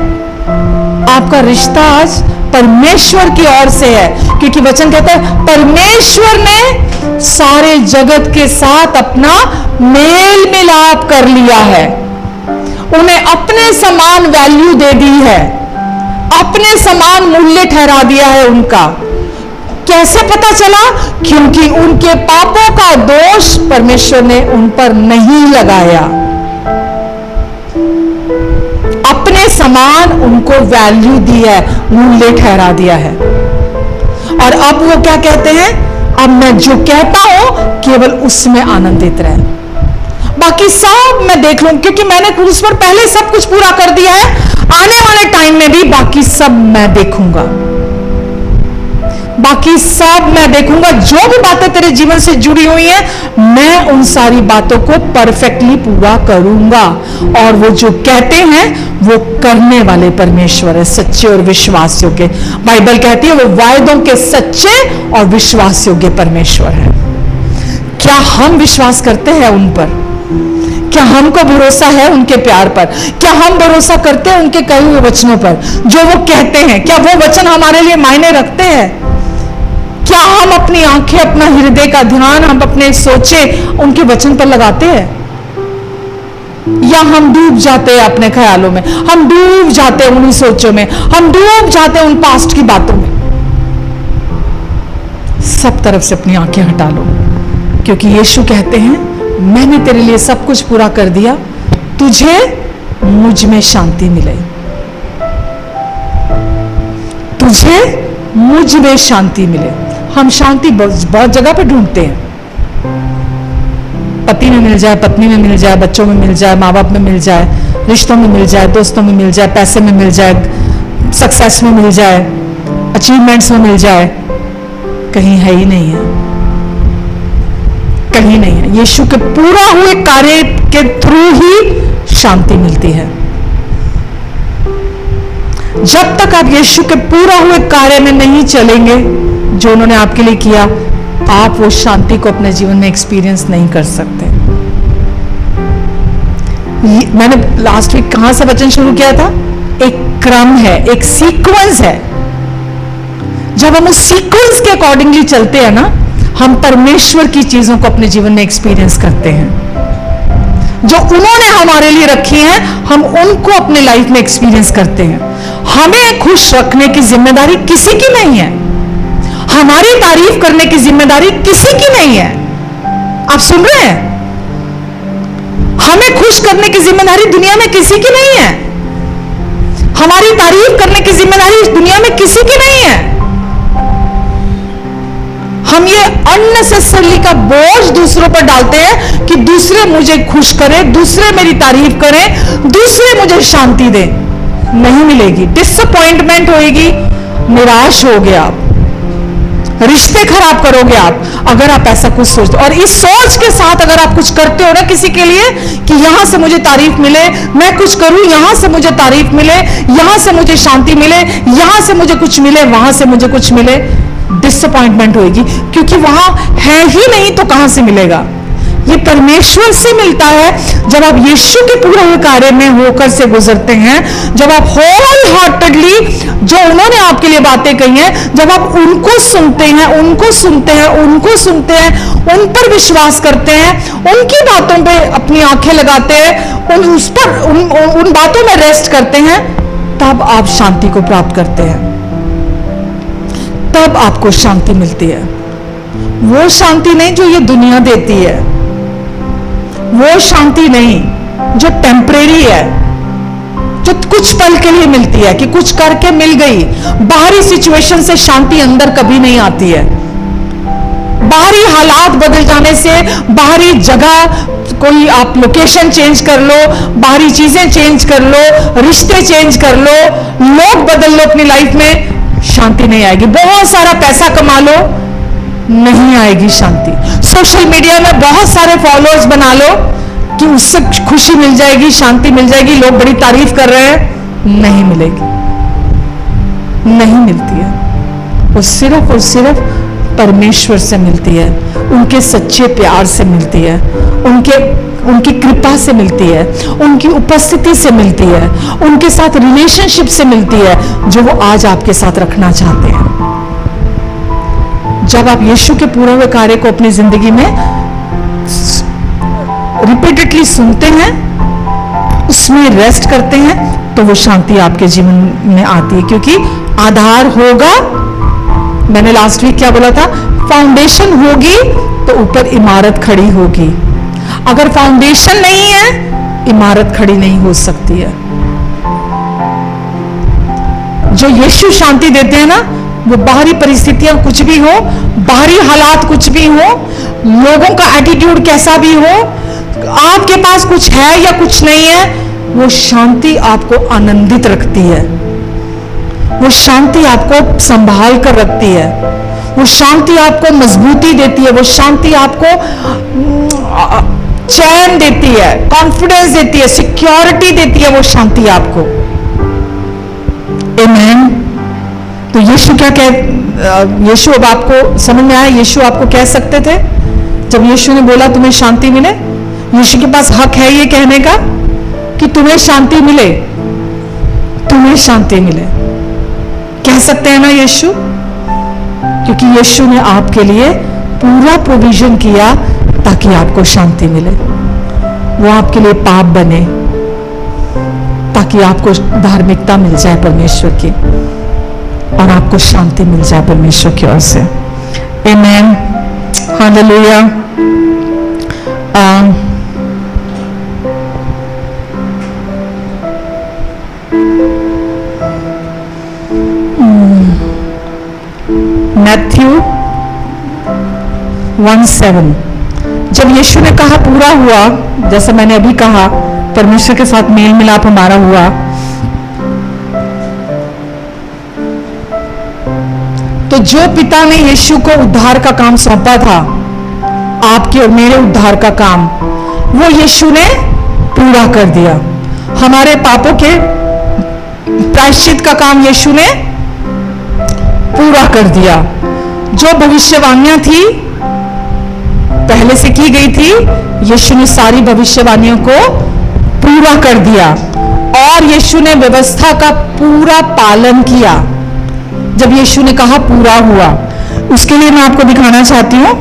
आपका रिश्ता आज परमेश्वर की ओर से है, क्योंकि वचन कहता है परमेश्वर ने सारे जगत के साथ अपना मेल मिलाप कर लिया है, उन्हें अपने समान वैल्यू दे दी है, अपने समान मूल्य ठहरा दिया है उनका। कैसे पता चला? क्योंकि उनके पापों का दोष परमेश्वर ने उन पर नहीं लगाया, अपने समान उनको वैल्यू दी है, मूल्य ठहरा दिया है। और अब वो क्या कहते हैं? अब मैं जो कहता हूं केवल उसमें आनंदित रहे, बाकी सब मैं देख लूं, क्योंकि मैंने उस पर पहले सब कुछ पूरा कर दिया है। आने वाले टाइम में भी बाकी सब मैं देखूंगा, बाकी सब मैं देखूंगा। जो भी बातें तेरे जीवन से जुड़ी हुई हैं, मैं उन सारी बातों को परफेक्टली पूरा करूंगा। और वो जो कहते हैं वो करने वाले परमेश्वर है, सच्चे और विश्वास योग्य। बाइबल कहती है वो वायदों के सच्चे और विश्वास योग्य परमेश्वर है। क्या हम विश्वास करते हैं उन पर? क्या हमको भरोसा है उनके प्यार पर? क्या हम भरोसा करते हैं उनके कहे हुए वचनों पर, जो वो कहते हैं? क्या वो वचन हमारे लिए मायने रखते हैं? क्या हम अपनी आंखें, अपना हृदय का ध्यान, हम अपने सोचे उनके वचन पर लगाते हैं, या हम डूब जाते हैं अपने ख्यालों में, हम डूब जाते हैं उन्हीं सोचों में, हम डूब जाते हैं उन पास्ट की बातों में? सब तरफ से अपनी आंखें हटा लो, क्योंकि यीशु कहते हैं मैंने तेरे लिए सब कुछ पूरा कर दिया, तुझे मुझ में शांति मिले, तुझे मुझ में शांति मिले। हम शांति बहुत जगह पे ढूंढते हैं, पति में मिल जाए, पत्नी में मिल जाए, बच्चों में मिल जाए, माँ बाप में मिल जाए, रिश्तों में मिल जाए, दोस्तों में मिल जाए, पैसे में मिल जाए, सक्सेस में मिल जाए, अचीवमेंट्स में मिल जाए। कहीं है ही नहीं है, कहीं नहीं है। यीशु के पूरा हुए कार्य के थ्रू ही शांति मिलती है। जब तक आप यीशु के पूरा हुए कार्य में नहीं चलेंगे जो उन्होंने आपके लिए किया, आप वो शांति को अपने जीवन में एक्सपीरियंस नहीं कर सकते। मैंने लास्ट वीक कहां से वचन शुरू किया था? एक क्रम है, एक सीक्वेंस है। जब हम उस सीक्वेंस के अकॉर्डिंगली चलते हैं ना, हम परमेश्वर की चीजों को अपने जीवन में एक्सपीरियंस करते हैं। जो उन्होंने हमारे लिए रखी हैं, हम उनको अपने लाइफ में एक्सपीरियंस करते हैं। हमें खुश रखने की जिम्मेदारी किसी की नहीं है, हमारी तारीफ करने की जिम्मेदारी किसी की नहीं है। आप सुन रहे हैं? हमें खुश करने की जिम्मेदारी दुनिया में किसी की नहीं है, हमारी तारीफ करने की जिम्मेदारी दुनिया में किसी की नहीं है। हम ये अननेसेसरली का बोझ दूसरों पर डालते हैं कि दूसरे मुझे खुश करें, दूसरे मेरी तारीफ करें, दूसरे मुझे शांति दें। नहीं मिलेगी, डिसअपॉइंटमेंट होएगी, निराश हो गया आप, रिश्ते खराब करोगे आप अगर आप ऐसा कुछ सोचते। और इस सोच के साथ अगर आप कुछ करते हो ना किसी के लिए कि यहां से मुझे तारीफ मिले, मैं कुछ करूं यहां से मुझे तारीफ मिले, यहां से मुझे शांति मिले, यहां से मुझे कुछ मिले, वहां से मुझे कुछ मिले, डिसअपॉइंटमेंट होगी, क्योंकि वहां है ही नहीं तो कहां से मिलेगा। ये परमेश्वर से मिलता है जब आप यीशु के पूरे हुए कार्य में होकर से गुजरते हैं, जब आप होल हार्टेडली जो उन्होंने आपके लिए बातें कही हैं, जब आप उनको सुनते हैं, उनको सुनते हैं, उनको सुनते हैं, उन पर विश्वास करते हैं, उनकी बातों पे अपनी आंखें लगाते हैं, उन बातों में रेस्ट करते हैं, तब आप शांति को प्राप्त करते हैं, तब आपको शांति मिलती है। वो शांति नहीं जो ये दुनिया देती है, वो शांति नहीं जो टेम्परेरी है, जो कुछ पल के लिए मिलती है कि कुछ करके मिल गई। बाहरी सिचुएशन से शांति अंदर कभी नहीं आती है। बाहरी हालात बदल जाने से, बाहरी जगह, कोई आप लोकेशन चेंज कर लो, बाहरी चीजें चेंज कर लो, रिश्ते चेंज कर लो, लोग बदल लो अपनी लाइफ में, शांति नहीं आएगी। बहुत सारा पैसा कमा लो, नहीं आएगी शांति। सोशल मीडिया में बहुत सारे फॉलोअर्स बना लो कि उससे खुशी मिल जाएगी, शांति मिल जाएगी, लोग बड़ी तारीफ कर रहे हैं, नहीं मिलेगी, नहीं मिलती है। वो सिर्फ और सिर्फ परमेश्वर से मिलती है, उनके सच्चे प्यार से मिलती है, उनकी कृपा से मिलती है, उनकी उपस्थिति से मिलती है, उनके साथ रिलेशनशिप से मिलती है जो वो आज आपके साथ रखना चाहते हैं। जब आप यीशु के पूरे हुए कार्य को अपनी जिंदगी में रिपीटेडली सुनते हैं, उसमें रेस्ट करते हैं, तो वो शांति आपके जीवन में आती है। क्योंकि आधार होगा, मैंने लास्ट वीक क्या बोला था, फाउंडेशन होगी तो ऊपर इमारत खड़ी होगी। अगर फाउंडेशन नहीं है, इमारत खड़ी नहीं हो सकती है। जो यीशु शांति देते हैं ना, वो बाहरी परिस्थितियां कुछ भी हो, बाहरी हालात कुछ भी हो, लोगों का एटीट्यूड कैसा भी हो, आपके पास कुछ है या कुछ नहीं है, वो शांति आपको आनंदित रखती है, वो शांति आपको संभाल कर रखती है, वो शांति आपको मजबूती देती है, वो शांति आपको चैन देती है, कॉन्फिडेंस देती है, सिक्योरिटी देती है, वो शांति आपको। आमीन। तो यीशु क्या कह, यीशु अब आपको समझ में आया, यीशु आपको कह सकते थे जब यीशु ने बोला तुम्हें शांति मिले, यीशु के पास हक है ये कहने का कि तुम्हें शांति मिले, तुम्हें शांति मिले, कह सकते हैं ना यीशु, क्योंकि यीशु ने आपके लिए पूरा प्रोविजन किया ताकि आपको शांति मिले। वो आपके लिए पाप बने ताकि आपको धार्मिकता मिल जाए परमेश्वर की, और आपको शांति मिल जाए परमेश्वर की ओर से। आमीन, हालेलुया। मैथ्यू 1:7, जब यीशु ने कहा पूरा हुआ, जैसे मैंने अभी कहा, परमेश्वर के साथ मेल मिलाप हमारा हुआ, तो जो पिता ने यीशु को उद्धार का काम सौंपा था, आपके और मेरे उद्धार का काम, वो यीशु ने पूरा कर दिया। हमारे पापों के प्रायश्चित का काम यीशु ने पूरा कर दिया। जो भविष्यवाणियां थी पहले से की गई थी, यीशु ने सारी भविष्यवाणियों को पूरा कर दिया, और यीशु ने व्यवस्था का पूरा पालन किया। जब यीशु ने कहा पूरा हुआ, उसके लिए मैं आपको दिखाना चाहती हूं,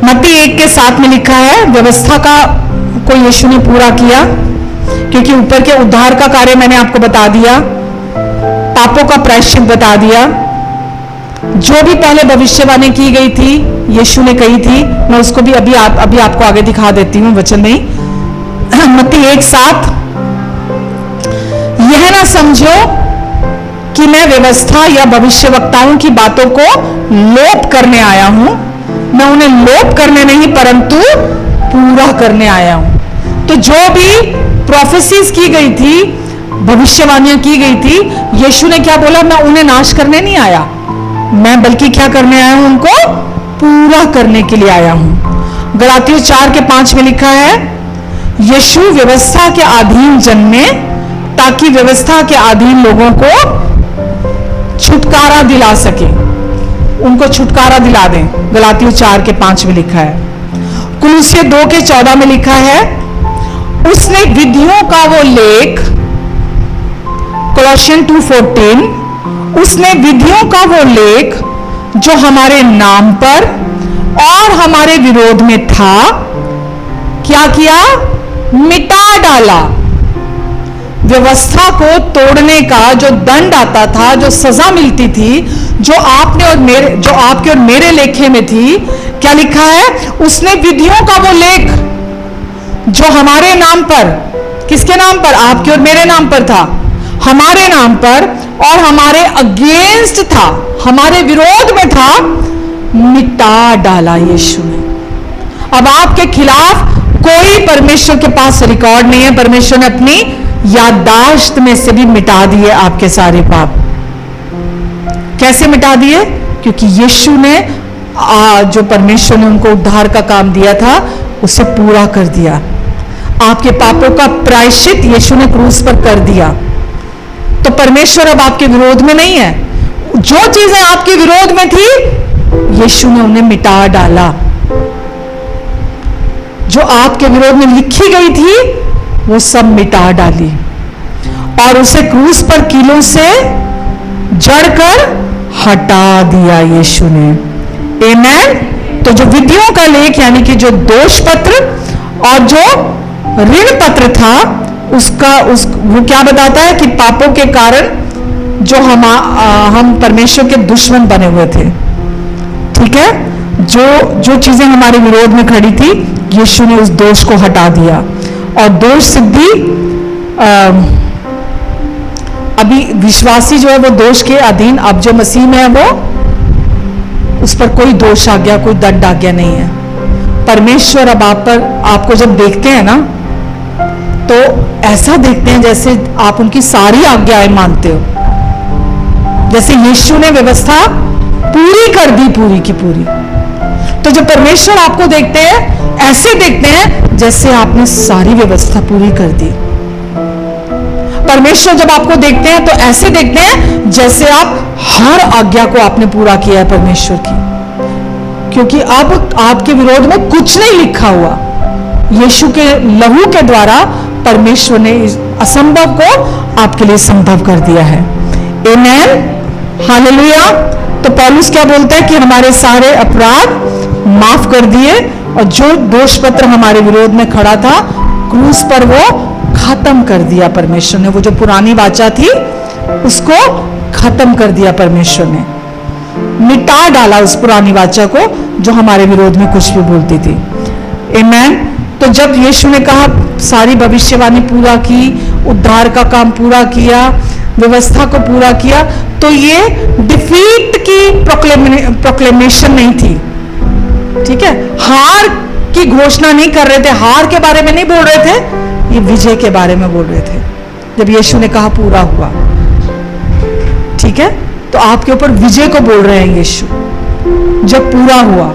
मत्ती 1:7 में लिखा है, व्यवस्था का को यीशु ने पूरा किया, क्योंकि ऊपर के उद्धार का कार्य मैंने आपको बता दिया, पापों का प्रायश्चित बता दिया, जो भी पहले भविष्यवाणी की गई थी यीशु ने कही थी, मैं उसको भी अभी आपको आगे दिखा देती हूं वचन नहीं। मत्ती 1:7, यह ना समझो कि मैं व्यवस्था या भविष्यवक्ताओं की बातों को लोप करने आया हूं, मैं उन्हें लोप करने नहीं परंतु पूरा करने आया हूं। तो जो भी प्रोफेसीज की गई थी, भविष्यवाणियां की गई थी, यीशु ने क्या बोला? मैं उन्हें नाश करने नहीं आया, मैं बल्कि क्या करने आया हूं? उनको पूरा करने के लिए आया हूं। गलातियों 4:5 में लिखा है, यीशु व्यवस्था के अधीन जन्मे ताकि व्यवस्था के अधीन लोगों को छुटकारा दिला सके, उनको छुटकारा दिला दें। गलातियों 4:5 में लिखा है। कुलुस्सियों 2:14 में लिखा है, उसने विधियों का वो लेख, कोलोसियन 2:14, उसने विधियों का वो लेख जो हमारे नाम पर और हमारे विरोध में था, क्या किया? मिटा डाला। व्यवस्था को तोड़ने का जो दंड आता था, जो सजा मिलती थी, जो आपके और मेरे लेखे में थी, क्या लिखा है? उसने विधियों का वो लेख जो हमारे नाम पर, किसके नाम पर? आपके और मेरे नाम पर था, हमारे नाम पर और हमारे अगेंस्ट था, हमारे विरोध में था, मिटा डाला यीशु ने। अब आपके खिलाफ कोई परमेश्वर के पास रिकॉर्ड नहीं है। परमेश्वर ने अपनी याददाश्त में से भी मिटा दिए आपके सारे पाप। कैसे मिटा दिए? क्योंकि यीशु ने जो परमेश्वर ने उनको उद्धार का काम दिया था, उसे पूरा कर दिया। आपके पापों का प्रायश्चित यीशु ने क्रूस पर कर दिया। तो परमेश्वर अब आपके विरोध में नहीं है। जो चीजें आपके विरोध में थी, यीशु ने उन्हें मिटा डाला। जो आपके विरोध में लिखी गई थी, वो सब मिटा डाली और उसे क्रूस पर कीलों से जड़कर हटा दिया यीशु ने। आमेन। तो जो विधियों का लेख यानी कि जो दोष पत्र और जो ऋण पत्र था, वो क्या बताता है कि पापों के कारण जो हम परमेश्वर के दुश्मन बने हुए थे, ठीक है, जो चीजें हमारे विरोध में खड़ी थी, यीशु ने उस दोष को हटा दिया। और दोष सिद्धि, अभी विश्वासी जो है वो दोष के अधीन, अब जो मसीह में है वो, उस पर कोई दोष आज्ञा, कोई दंड आज्ञा नहीं है। परमेश्वर अब आपको जब देखते हैं ना, तो ऐसा देखते हैं जैसे आप उनकी सारी आज्ञाएं मानते हो, जैसे यीशु ने व्यवस्था पूरी कर दी, पूरी की पूरी। तो जब परमेश्वर आपको देखते हैं, ऐसे देखते हैं जैसे आपने सारी व्यवस्था पूरी कर दी। परमेश्वर जब आपको देखते हैं तो ऐसे देखते हैं जैसे आप हर आज्ञा को आपने पूरा किया है परमेश्वर की, क्योंकि अब आपके विरोध में कुछ नहीं लिखा हुआ। यीशु के लहू के द्वारा परमेश्वर ने इस असंभव को आपके लिए संभव कर दिया है। आमेन, हालेलुया। तो पौलुस क्या बोलता है कि हमारे सारे अपराध माफ कर दिए और जो दोष पत्र हमारे विरोध में खड़ा था, क्रूस पर वो खत्म कर दिया परमेश्वर ने। वो जो पुरानी वाचा थी, उसको खत्म कर दिया परमेश्वर ने, मिटा डाला उस पुरानी वाचा को जो हमारे विरोध में कुछ भी बोलती थी। आमेन। तो जब यीशु ने कहा सारी भविष्यवाणी पूरा की, उद्धार का काम पूरा किया, व्यवस्था को पूरा किया, तो ये डिफीट की प्रोक्लेमेशन नहीं थी, ठीक है, हार की घोषणा नहीं कर रहे थे, हार के बारे में नहीं बोल रहे थे, ये विजय के बारे में बोल रहे थे। जब यीशु ने कहा पूरा हुआ, ठीक है, तो आपके ऊपर विजय को बोल रहे हैं यीशु, जब पूरा हुआ।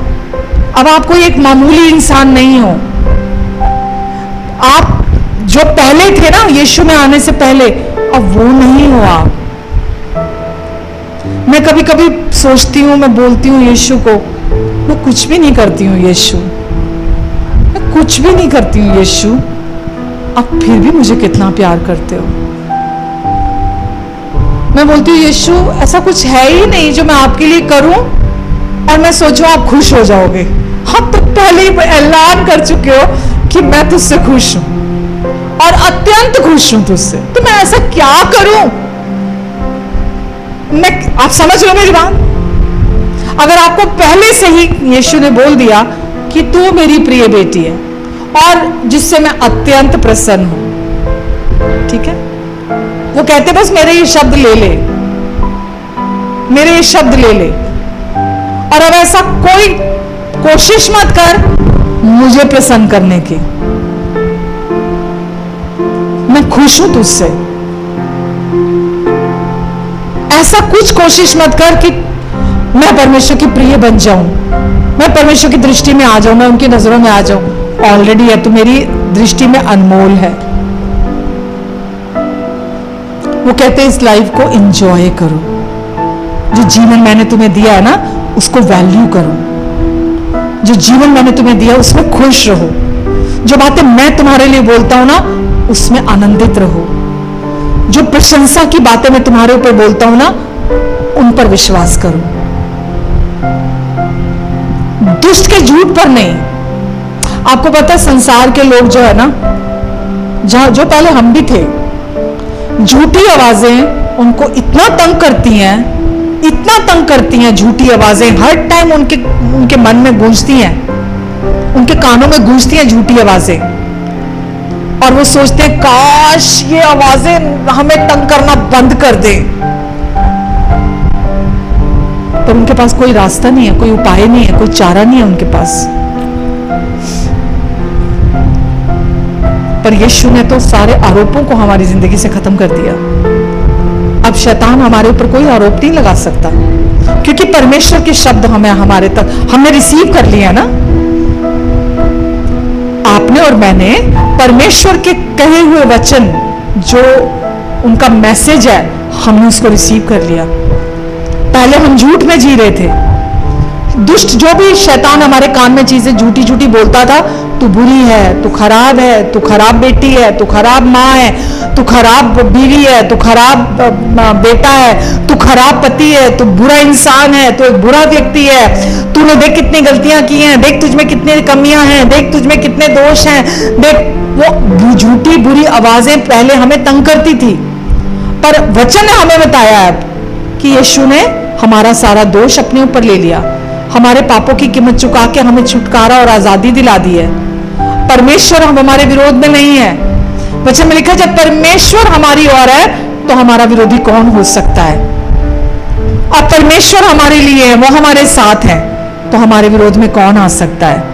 अब आप कोई एक मामूली इंसान नहीं हो, आप जो पहले थे ना यीशु में आने से पहले, अब वो नहीं हो आप। मैं कभी कभी सोचती हूँ, मैं बोलती हूँ यीशु को, मैं कुछ भी नहीं करती हूँ यीशु, मैं कुछ भी नहीं करती हूँ यीशु, अब फिर भी मुझे कितना प्यार करते हो। मैं बोलती हूँ यीशु, ऐसा कुछ है ही नहीं जो मैं आपके लिए करूं और मैं सोचूं आप खुश हो जाओगे। आप तो पहले ही ऐलान कर चुके हो कि मैं तुझसे खुश हूं और अत्यंत खुश हूं तुझसे, तो मैं ऐसा क्या करूं? आप समझ लो मेरी बात। अगर आपको पहले से ही यीशु ने बोल दिया कि तू मेरी प्रिय बेटी है और जिससे मैं अत्यंत प्रसन्न हूं, ठीक है, वो कहते बस मेरे ये शब्द ले ले, मेरे ये शब्द ले ले, और अब ऐसा कोई कोशिश मत कर मुझे प्रसन्न करने की। मैं खुश हूं तुझसे, ऐसा कुछ कोशिश मत कर कि मैं परमेश्वर की प्रिय बन जाऊं, मैं परमेश्वर की दृष्टि में आ जाऊं, मैं उनकी नजरों में आ जाऊं। ऑलरेडी है, तो मेरी दृष्टि में अनमोल है। वो कहते हैं इस लाइफ को एंजॉय करो, जो जीवन मैंने तुम्हें दिया है ना उसको वैल्यू करो, जो जीवन मैंने तुम्हें दिया उसमें खुश रहो, जो बातें मैं तुम्हारे लिए बोलता हूं ना उसमें आनंदित रहो, जो प्रशंसा की बातें मैं तुम्हारे ऊपर बोलता हूं ना उन पर विश्वास करो, दुष्ट के झूठ पर नहीं। आपको पता है संसार के लोग जो है ना, जो पहले हम भी थे, झूठी आवाजें उनको इतना तंग करती हैं, इतना तंग करती हैं, झूठी आवाजें हर टाइम उनके मन में गूंजती हैं, उनके कानों में गूंजती हैं झूठी आवाजें, और वो सोचते हैं काश ये आवाजें हमें तंग करना बंद कर दे, पर उनके पास कोई रास्ता नहीं है, कोई उपाय नहीं है, कोई चारा नहीं है उनके पास। पर यीशु ने तो सारे आरोपों को हमारी जिंदगी से खत्म कर दिया। अब शैतान हमारे ऊपर कोई आरोप नहीं लगा सकता, क्योंकि परमेश्वर के शब्द हमारे तक हमने रिसीव कर लिया ना। आपने और मैंने परमेश्वर के कहे हुए वचन, जो उनका मैसेज है, हमने उसको रिसीव कर लिया। पहले हम झूठ में जी रहे थे। दुष्ट जो भी शैतान हमारे कान में चीजें झूठी झूठी बोलता था, तू बुरी है, तू खराब है, तू खराब बेटी है, तू खराब माँ है, तू खराब बीवी है, तू खराब बेटा है, तू खराब पति है, तू बुरा इंसान है, तू एक बुरा व्यक्ति है, तूने देख कितनी गलतियां की हैं, देख तुझमें कितनी कमियां हैं, देख तुझमें कितने दोष हैं, देख। वो झूठी बुरी आवाजें पहले हमें तंग करती थी, पर वचन ने हमें बताया है कि यीशु ने हमारा सारा दोष अपने ऊपर ले लिया, हमारे पापों की कीमत चुका के हमें छुटकारा और आजादी दिला दी है। परमेश्वर हम हमारे विरोध में नहीं है। वचन में लिखा, जब परमेश्वर हमारी ओर है तो हमारा विरोधी कौन हो सकता है। अब परमेश्वर हमारे लिए है, वो हमारे साथ है, तो हमारे विरोध में कौन आ सकता है।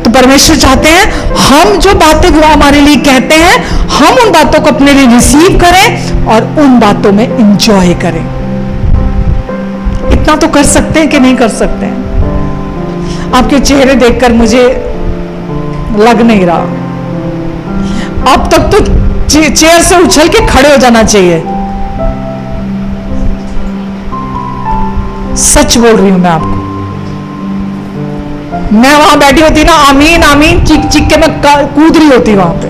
तो परमेश्वर चाहते हैं हम जो बातें वो हमारे लिए कहते हैं, हम उन बातों को अपने लिए रिसीव करें और उन बातों में एंजॉय करें। इतना तो कर सकते हैं कि नहीं कर सकते हैं। आपके चेहरे देखकर मुझे लग नहीं रहा, अब तक तो चेयर से उछल के खड़े हो जाना चाहिए। सच बोल रही हूं मैं आपको। मैं वहां बैठी होती ना, आमीन आमीन चीख चीख के मैं कूद रही होती वहां पे।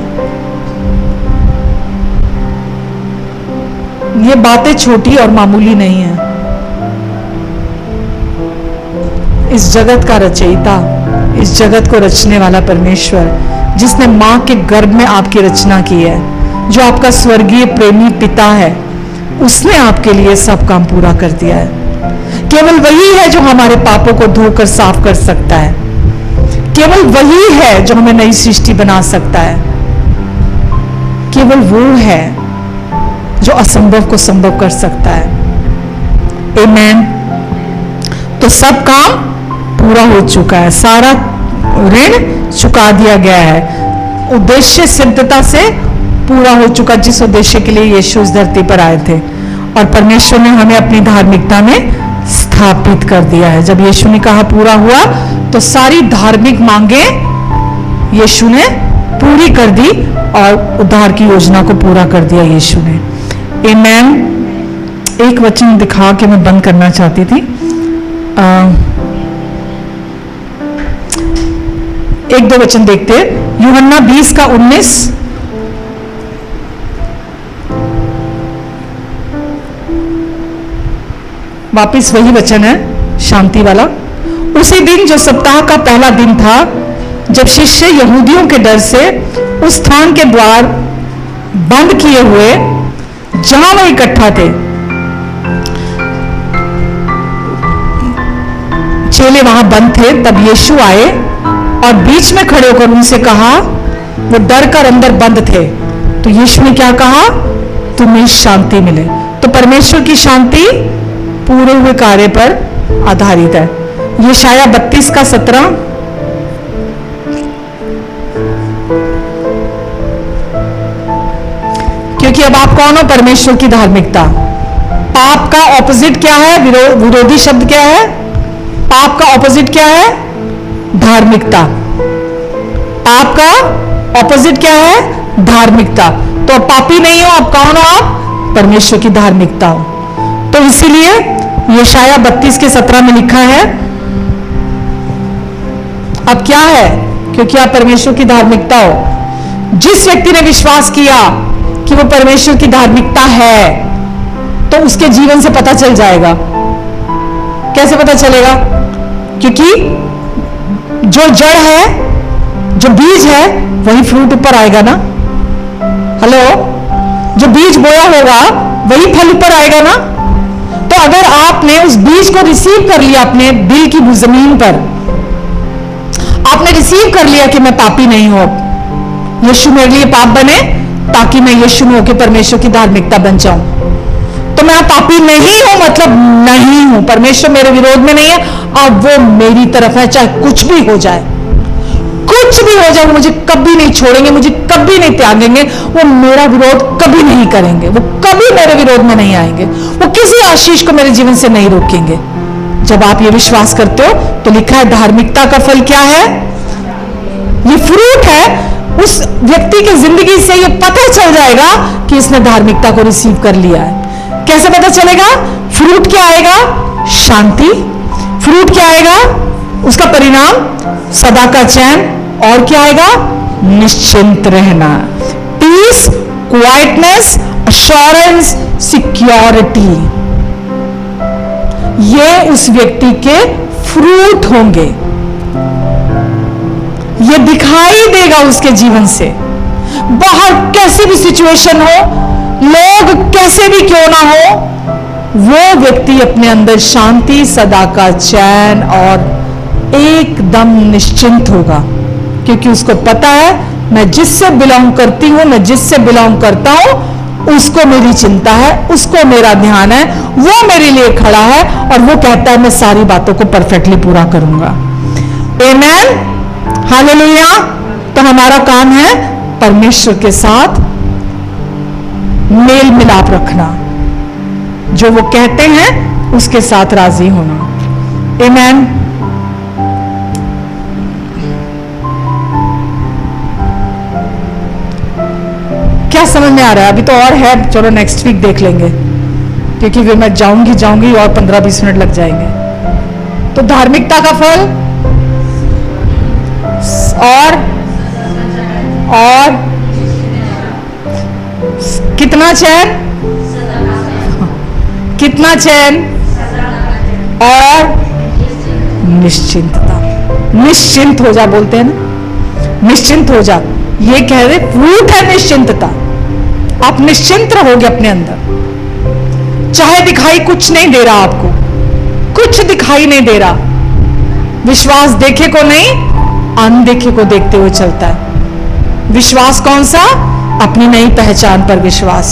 ये बातें छोटी और मामूली नहीं है। इस जगत का रचयिता, इस जगत को रचने वाला परमेश्वर, जिसने मां के गर्भ में आपकी रचना की है, जो आपका स्वर्गीय प्रेमी पिता है, उसने आपके लिए सब काम पूरा कर दिया है। केवल वही है जो हमारे पापों को धोकर साफ कर सकता है। केवल वही है जो हमें नई सृष्टि बना सकता है। केवल वो है जो असंभव को संभव कर सकता है। आमीन। तो सब काम पूरा हो चुका है, सारा ऋण चुका दिया गया है, उद्देश्य सिद्धता से पूरा हो चुका, जिस उद्देश्य के लिए यीशु इस धरती पर आए थे, और परमेश्वर ने हमें अपनी धार्मिकता में स्थापित कर दिया है। जब यीशु ने कहा पूरा हुआ, तो सारी धार्मिक मांगे यीशु ने पूरी कर दी और उद्धार की योजना को पूरा कर दिया यीशु ने। आमीन। एक वचन दिखा के मैं बंद करना चाहती थी। एक दो वचन देखते हैं। यूहन्ना 20 का 19। वापिस वही वचन है, शांति वाला। उसी दिन जो सप्ताह का पहला दिन था, जब शिष्य यहूदियों के डर से उस स्थान के द्वार बंद किए हुए जहां वो इकट्ठा थे, चेले वहां बंद थे, तब यीशु आए और बीच में खड़े होकर उनसे कहा, वो डर कर अंदर बंद थे, तो यीशु ने क्या कहा, तुम्हें शांति मिले। तो परमेश्वर की शांति पूरे हुए कार्य पर आधारित है। यशायाह 32 का 17। क्योंकि अब आप कौन हो? परमेश्वर की धार्मिकता। पाप का ऑपोजिट क्या है? विरोधी शब्द क्या है? पाप का ऑपोजिट क्या है? धार्मिकता। पाप का ऑपोजिट क्या है? धार्मिकता। तो पापी नहीं हो, आप कौन हो? आप परमेश्वर की धार्मिकता हो। तो इसीलिए यशाया 32:17 में लिखा है, अब क्या है? क्योंकि आप परमेश्वर की धार्मिकता हो। जिस व्यक्ति ने विश्वास किया कि वो परमेश्वर की धार्मिकता है, तो उसके जीवन से पता चल जाएगा। कैसे पता चलेगा? क्योंकि जो जड़ है, जो बीज है, वही फ्रूट ऊपर आएगा ना। हेलो, जो बीज बोया होगा वही फल ऊपर आएगा ना। तो अगर आपने उस बीज को रिसीव कर लिया अपने दिल की जमीन पर, आपने रिसीव कर लिया कि मैं पापी नहीं हूं, यीशु मेरे लिए पाप बने ताकि मैं यीशु में होकर परमेश्वर की धार्मिकता बन जाऊं, तो मैं पापी नहीं हूं, मतलब नहीं हूं, परमेश्वर मेरे विरोध में नहीं है, अब वो मेरी तरफ है, चाहे कुछ भी हो जाए, कुछ भी हो जाए, वो मुझे कभी नहीं छोड़ेंगे, मुझे कभी नहीं त्यागेंगे, वो मेरा विरोध कभी नहीं करेंगे, वो कभी मेरे विरोध में नहीं आएंगे, वो किसी आशीष को मेरे जीवन से नहीं रोकेंगे। जब आप ये विश्वास करते हो तो लिखा है धार्मिकता का फल क्या है? ये फ्रूट है। उस व्यक्ति की जिंदगी से ये पता चल जाएगा कि इसने धार्मिकता को रिसीव कर लिया है। कैसे पता चलेगा? फ्रूट क्या आएगा? शांति। फ्रूट क्या आएगा? उसका परिणाम सदा का चैन। और क्या आएगा? निश्चिंत रहना, पीस, क्वाइटनेस, अश्योरेंस, सिक्योरिटी। ये उस व्यक्ति के फ्रूट होंगे। ये दिखाई देगा उसके जीवन से। बाहर कैसी भी सिचुएशन हो, लोग कैसे भी क्यों ना हो, वो व्यक्ति अपने अंदर शांति, सदा का चैन और एकदम निश्चिंत होगा, क्योंकि उसको पता है मैं जिससे बिलोंग करती हूं, मैं जिससे बिलोंग करता हूं, उसको मेरी चिंता है, उसको मेरा ध्यान है, वो मेरे लिए खड़ा है और वो कहता है मैं सारी बातों को परफेक्टली पूरा करूंगा। आमेन, हालेलुया। तो हमारा काम है परमेश्वर के साथ मेल मिलाप रखना, जो वो कहते हैं उसके साथ राजी होना। आमेन। क्या समझ में आ रहा है? अभी तो और है, चलो नेक्स्ट वीक देख लेंगे, क्योंकि फिर मैं जाऊंगी और 15-20 मिनट लग जाएंगे। तो धार्मिकता का फल और कितना चैन, कितना चैन और निश्चिंतता। निश्चिंत हो जा बोलते हैं ना, निश्चिंत हो जा। ये कह रहे फ्रूट है निश्चिंतता। आप निश्चिंत रहोगे अपने अंदर, चाहे दिखाई कुछ नहीं दे रहा, आपको कुछ दिखाई नहीं दे रहा। विश्वास देखे को नहीं, अनदेखे को देखते हुए चलता है। विश्वास कौन सा? अपनी नई पहचान पर विश्वास,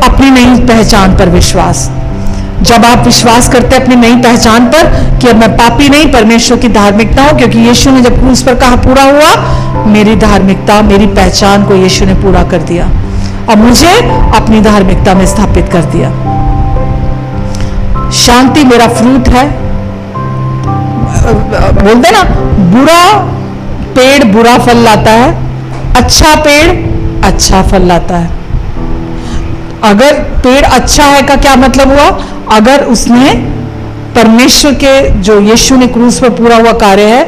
अपनी नई पहचान पर विश्वास। जब आप विश्वास करते हैं अपनी नई पहचान पर कि अब मैं पापी नहीं, परमेश्वर की धार्मिकता हूं, क्योंकि यीशु ने जब क्रूस पर कहा पूरा हुआ, मेरी धार्मिकता, मेरी पहचान को यीशु ने पूरा कर दिया। अब मुझे अपनी धार्मिकता में स्थापित कर दिया। शांति मेरा फ्रूट है। बोलते ना, बुरा पेड़ बुरा फल लाता है, अच्छा पेड़ अच्छा फल लाता है। अगर पेड़ अच्छा है का क्या मतलब हुआ? अगर उसने परमेश्वर के जो यीशु ने क्रूस पर पूरा हुआ कार्य है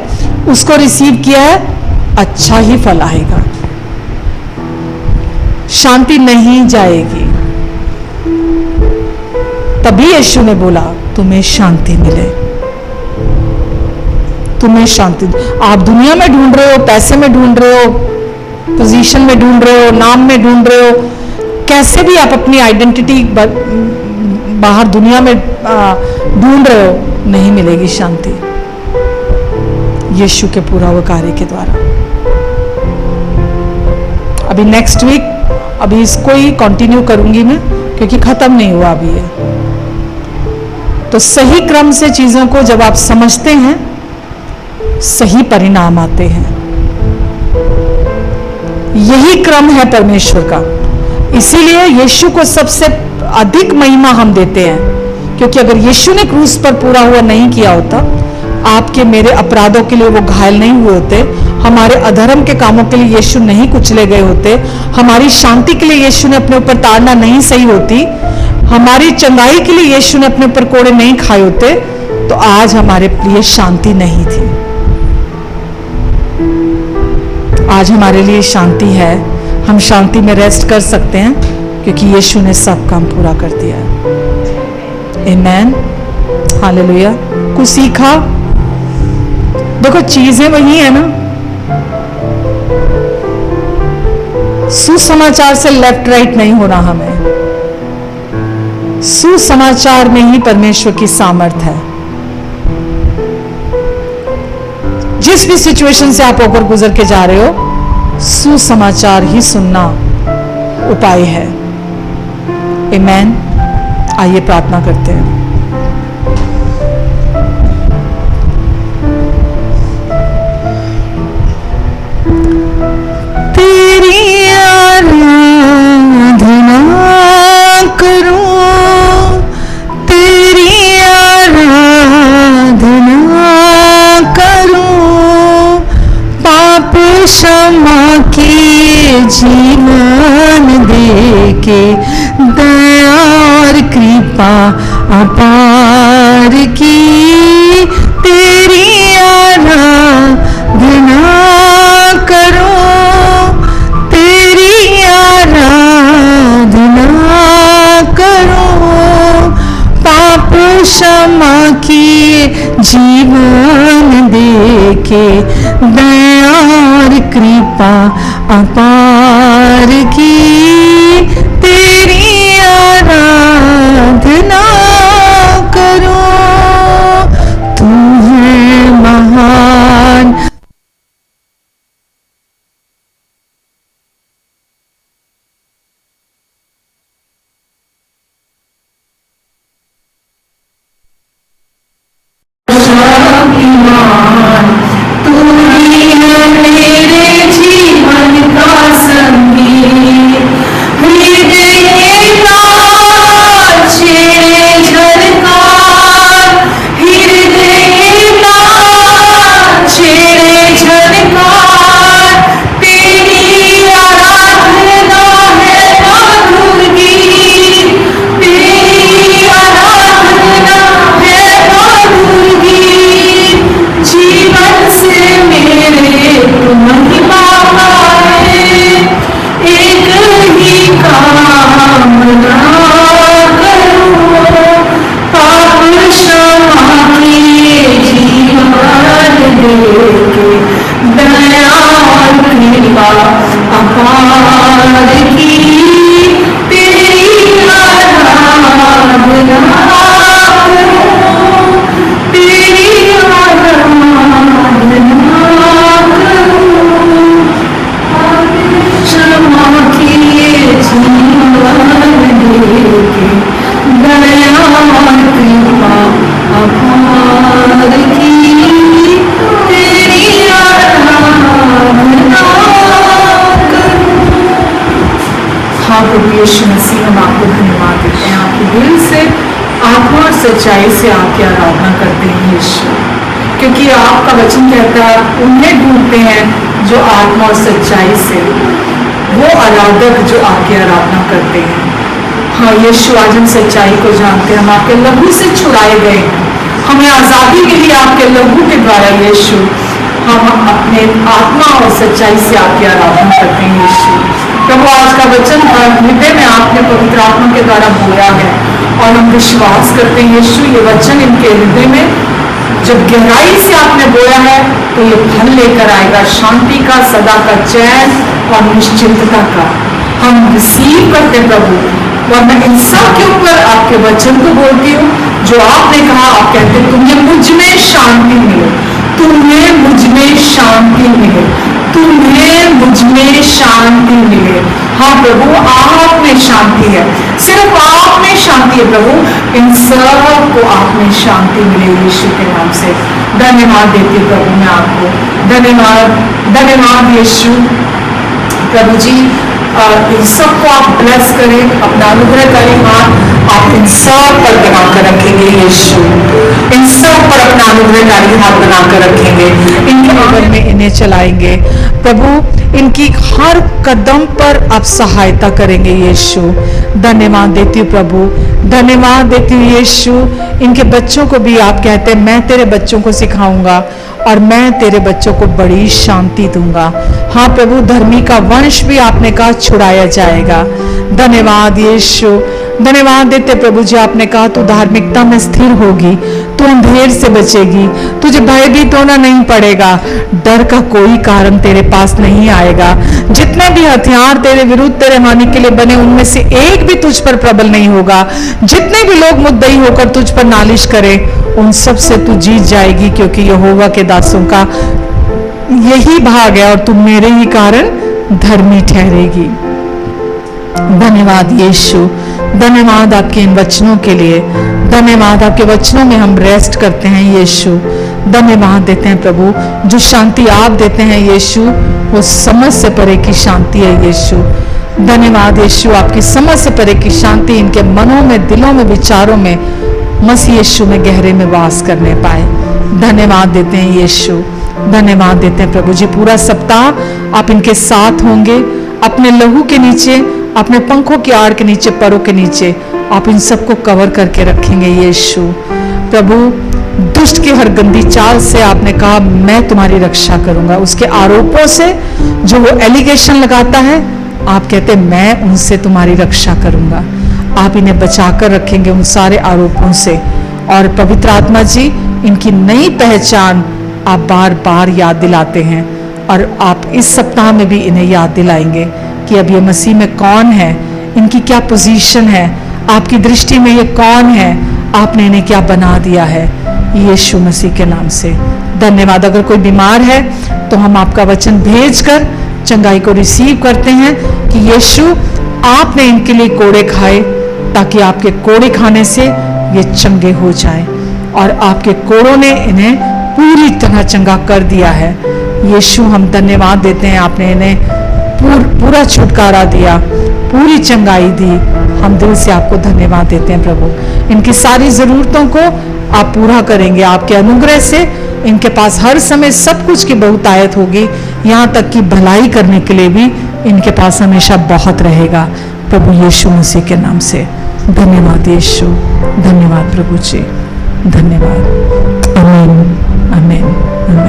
उसको रिसीव किया है, अच्छा ही फल आएगा। शांति नहीं जाएगी। तभी यीशु ने बोला तुम्हें शांति मिले, तुम्हें शांति। आप दुनिया में ढूंढ रहे हो, पैसे में ढूंढ रहे हो, पोजीशन में ढूंढ रहे हो, नाम में ढूंढ रहे हो, कैसे भी आप अपनी आइडेंटिटी बाहर दुनिया में ढूंढ रहे हो, नहीं मिलेगी शांति यीशु के पूरा हुए कार्य के द्वारा। अभी नेक्स्ट वीक अभी इसको ही कंटिन्यू करूंगी मैं, क्योंकि खत्म नहीं हुआ अभी ये। तो सही क्रम से चीजों को जब आप समझते हैं, सही परिणाम आते हैं। यही क्रम है परमेश्वर का। इसीलिए यीशु को सबसे अधिक महिमा हम देते हैं, क्योंकि अगर यीशु ने क्रूस पर पूरा हुआ नहीं किया होता, आपके मेरे अपराधों के लिए वो घायल नहीं हुए होते, हमारे अधर्म के कामों के लिए यीशु नहीं कुचले गए होते, हमारी शांति के लिए यीशु ने अपने ऊपर ताड़ना नहीं सही होती, हमारी चंगाई के लिए यीशु ने अपने ऊपर कोड़े नहीं खाए होते, तो आज हमारे लिए शांति नहीं थी। आज हमारे लिए शांति है, हम शांति में रेस्ट कर सकते हैं, क्योंकि यीशु ने सब काम पूरा कर दिया है। आमेन, हालेलुया। कुछ सीखा? देखो चीजें वही है ना, सुसमाचार से लेफ्ट राइट नहीं होना, हमें सुसमाचार में ही परमेश्वर की सामर्थ है। जिस भी सिचुएशन से आप होकर गुजर के जा रहे हो, सुसमाचार ही सुनना उपाय है। आमेन। आइए प्रार्थना करते हैं। तेरी आराधना करूं, तेरी आराधना करूं, पाप क्षमा के जीवन देके, दया और कृपा अपार की, तेरी आराधना करूं, तेरी आराधना करूं, पाप क्षमा की जीवन देके, दया और कृपा अपार की, तेरी आराधना करूं, तू है महान। यीशु मसीह, हम आपको धन्यवाद देते हैं, आपके दिल से आत्मा और सच्चाई से आपकी आराधना करते हैं यीशु, क्योंकि आपका वचन कहता है उन्हें ढूंढते हैं जो आत्मा और सच्चाई से, वो आराधक जो आपकी आराधना करते हैं। हाँ यीशु, आज हम सच्चाई को जानते हैं, हम आपके लहू से छुड़ाए गए, हमें आज़ादी मिली आपके लहू के द्वारा यीशु। हम अपने आत्मा और सच्चाई से आपकी आराधना करते हैं यीशु। प्रभु, आज का वचन हृदय में आपने पवित्र आत्मा के द्वारा बोया है, और हम विश्वास करते हैं यीशु, ये वचन इनके हृदय में जब गहराई से आपने बोया है तो ये फल लेकर आएगा, शांति का, सदा का चैन और निश्चिंतता का। हम रिसीव करते प्रभु, और मैं इन सब के ऊपर आपके वचन को बोलती हूँ जो आपने कहा। आप कहते तुम्हें मुझ में शांति मिले, तुम्हें मुझ में शांति मिले, तुम्हें मुझ में शांति मिले। हाँ प्रभु, आप में शांति है, सिर्फ आप में शांति है प्रभु, इन सब को आप में शांति मिले यीशु के नाम से। धन्यवाद देती प्रभु मैं आपको, धन्यवाद, धन्यवाद यीशु। प्रभु जी, इन सबको आप ब्लेस करें, अपना अनुग्रहकारी हाथ आप इन सब पर बनाकर रखेंगे यीशु, इन सब पर अपना अनुग्रहकारी हाथ बनाकर रखेंगे, इनके खबर में इन्हें चलाएंगे। प्रभु इनकी हर कदम पर आप सहायता करेंगे यीशु। धन्यवाद देती हूँ प्रभु, धन्यवाद देती हूँ यीशु। इनके बच्चों को भी आप कहते हैं मैं तेरे बच्चों को सिखाऊंगा और मैं तेरे बच्चों को बड़ी शांति दूंगा। हाँ प्रभु, धर्मी का वंश भी आपने कहा छुड़ाया जाएगा। धन्यवाद यीशु, धन्यवाद देते प्रभु जी। आपने कहा तू धार्मिकता में स्थिर होगी, तू अंधेर से बचेगी, तुझे भयभीत होना नहीं पड़ेगा, डर का कोई कारण तेरे पास नहीं आएगा। जितने भी हथियार तेरे विरुद्ध तेरे हानि के लिए बने उनमें से एक भी तुझ पर प्रबल नहीं होगा। जितने भी लोग मुद्दई होकर तुझ पर नालिश करें उन सब से तू जीत जाएगी, क्योंकि यहोवा के दासों का यही भाग है और तू मेरे ही कारण धर्मी ठहरेगी। धन्यवाद यीशु, धन्यवाद आपके इन वचनों के लिए, धन्यवाद आपके वचनों में हम रेस्ट करते हैं यीशु। धन्यवाद देते हैं प्रभु, जो शांति आप देते हैं यीशु वो समझ से परे की शांति है यीशु। धन्यवाद यीशु, आपकी समझ से परे की शांति इनके मनों में, दिलों में, विचारों में मसीह यीशु में गहरे में वास करने पाए। धन्यवाद देते हैं यीशु, धन्यवाद देते हैं प्रभु जी। पूरा सप्ताह आप इनके साथ होंगे, अपने लहू के नीचे, अपने पंखों की आड़ के नीचे, परों के नीचे आप इन सबको कवर करके रखेंगे यीशु। प्रभु दुष्ट की हर गंदी चाल से आपने कहा मैं तुम्हारी रक्षा करूंगा। उसके आरोपों से जो वो एलिगेशन लगाता है आप कहते मैं उनसे तुम्हारी रक्षा करूंगा। आप इन्हें बचाकर रखेंगे उन सारे आरोपों से। और पवित्र आत्मा जी इनकी नई पहचान आप बार बार याद दिलाते हैं और आप इस सप्ताह में भी इन्हें याद दिलाएंगे कि अब ये मसीह में कौन है, इनकी क्या पोजीशन है, आपकी दृष्टि में ये कौन है, आपने इन्हें क्या बना दिया है यीशु मसीह के नाम से। धन्यवाद। अगर कोई बीमार है तो हम आपका वचन भेजकर चंगाई को रिसीव करते हैं कि यीशु आपने इनके लिए कोड़े खाए ताकि आपके कोड़े खाने से ये चंगे हो जाएं और आपके कोड़ों ने इन्हें पूरी तरह चंगा कर दिया है। यीशु हम धन्यवाद देते हैं, आपने इन्हें पूरा छुटकारा दिया, पूरी चंगाई दी। हम दिल से आपको धन्यवाद देते हैं प्रभु। इनकी सारी जरूरतों को आप पूरा करेंगे आपके अनुग्रह से। इनके पास हर समय सब कुछ की बहुतायत होगी, यहाँ तक कि भलाई करने के लिए भी इनके पास हमेशा बहुत रहेगा प्रभु यीशु मसीह के नाम से। धन्यवाद यीशु, धन्यवाद प्रभु जी, धन्यवाद। आमीन, आमीन, आमीन।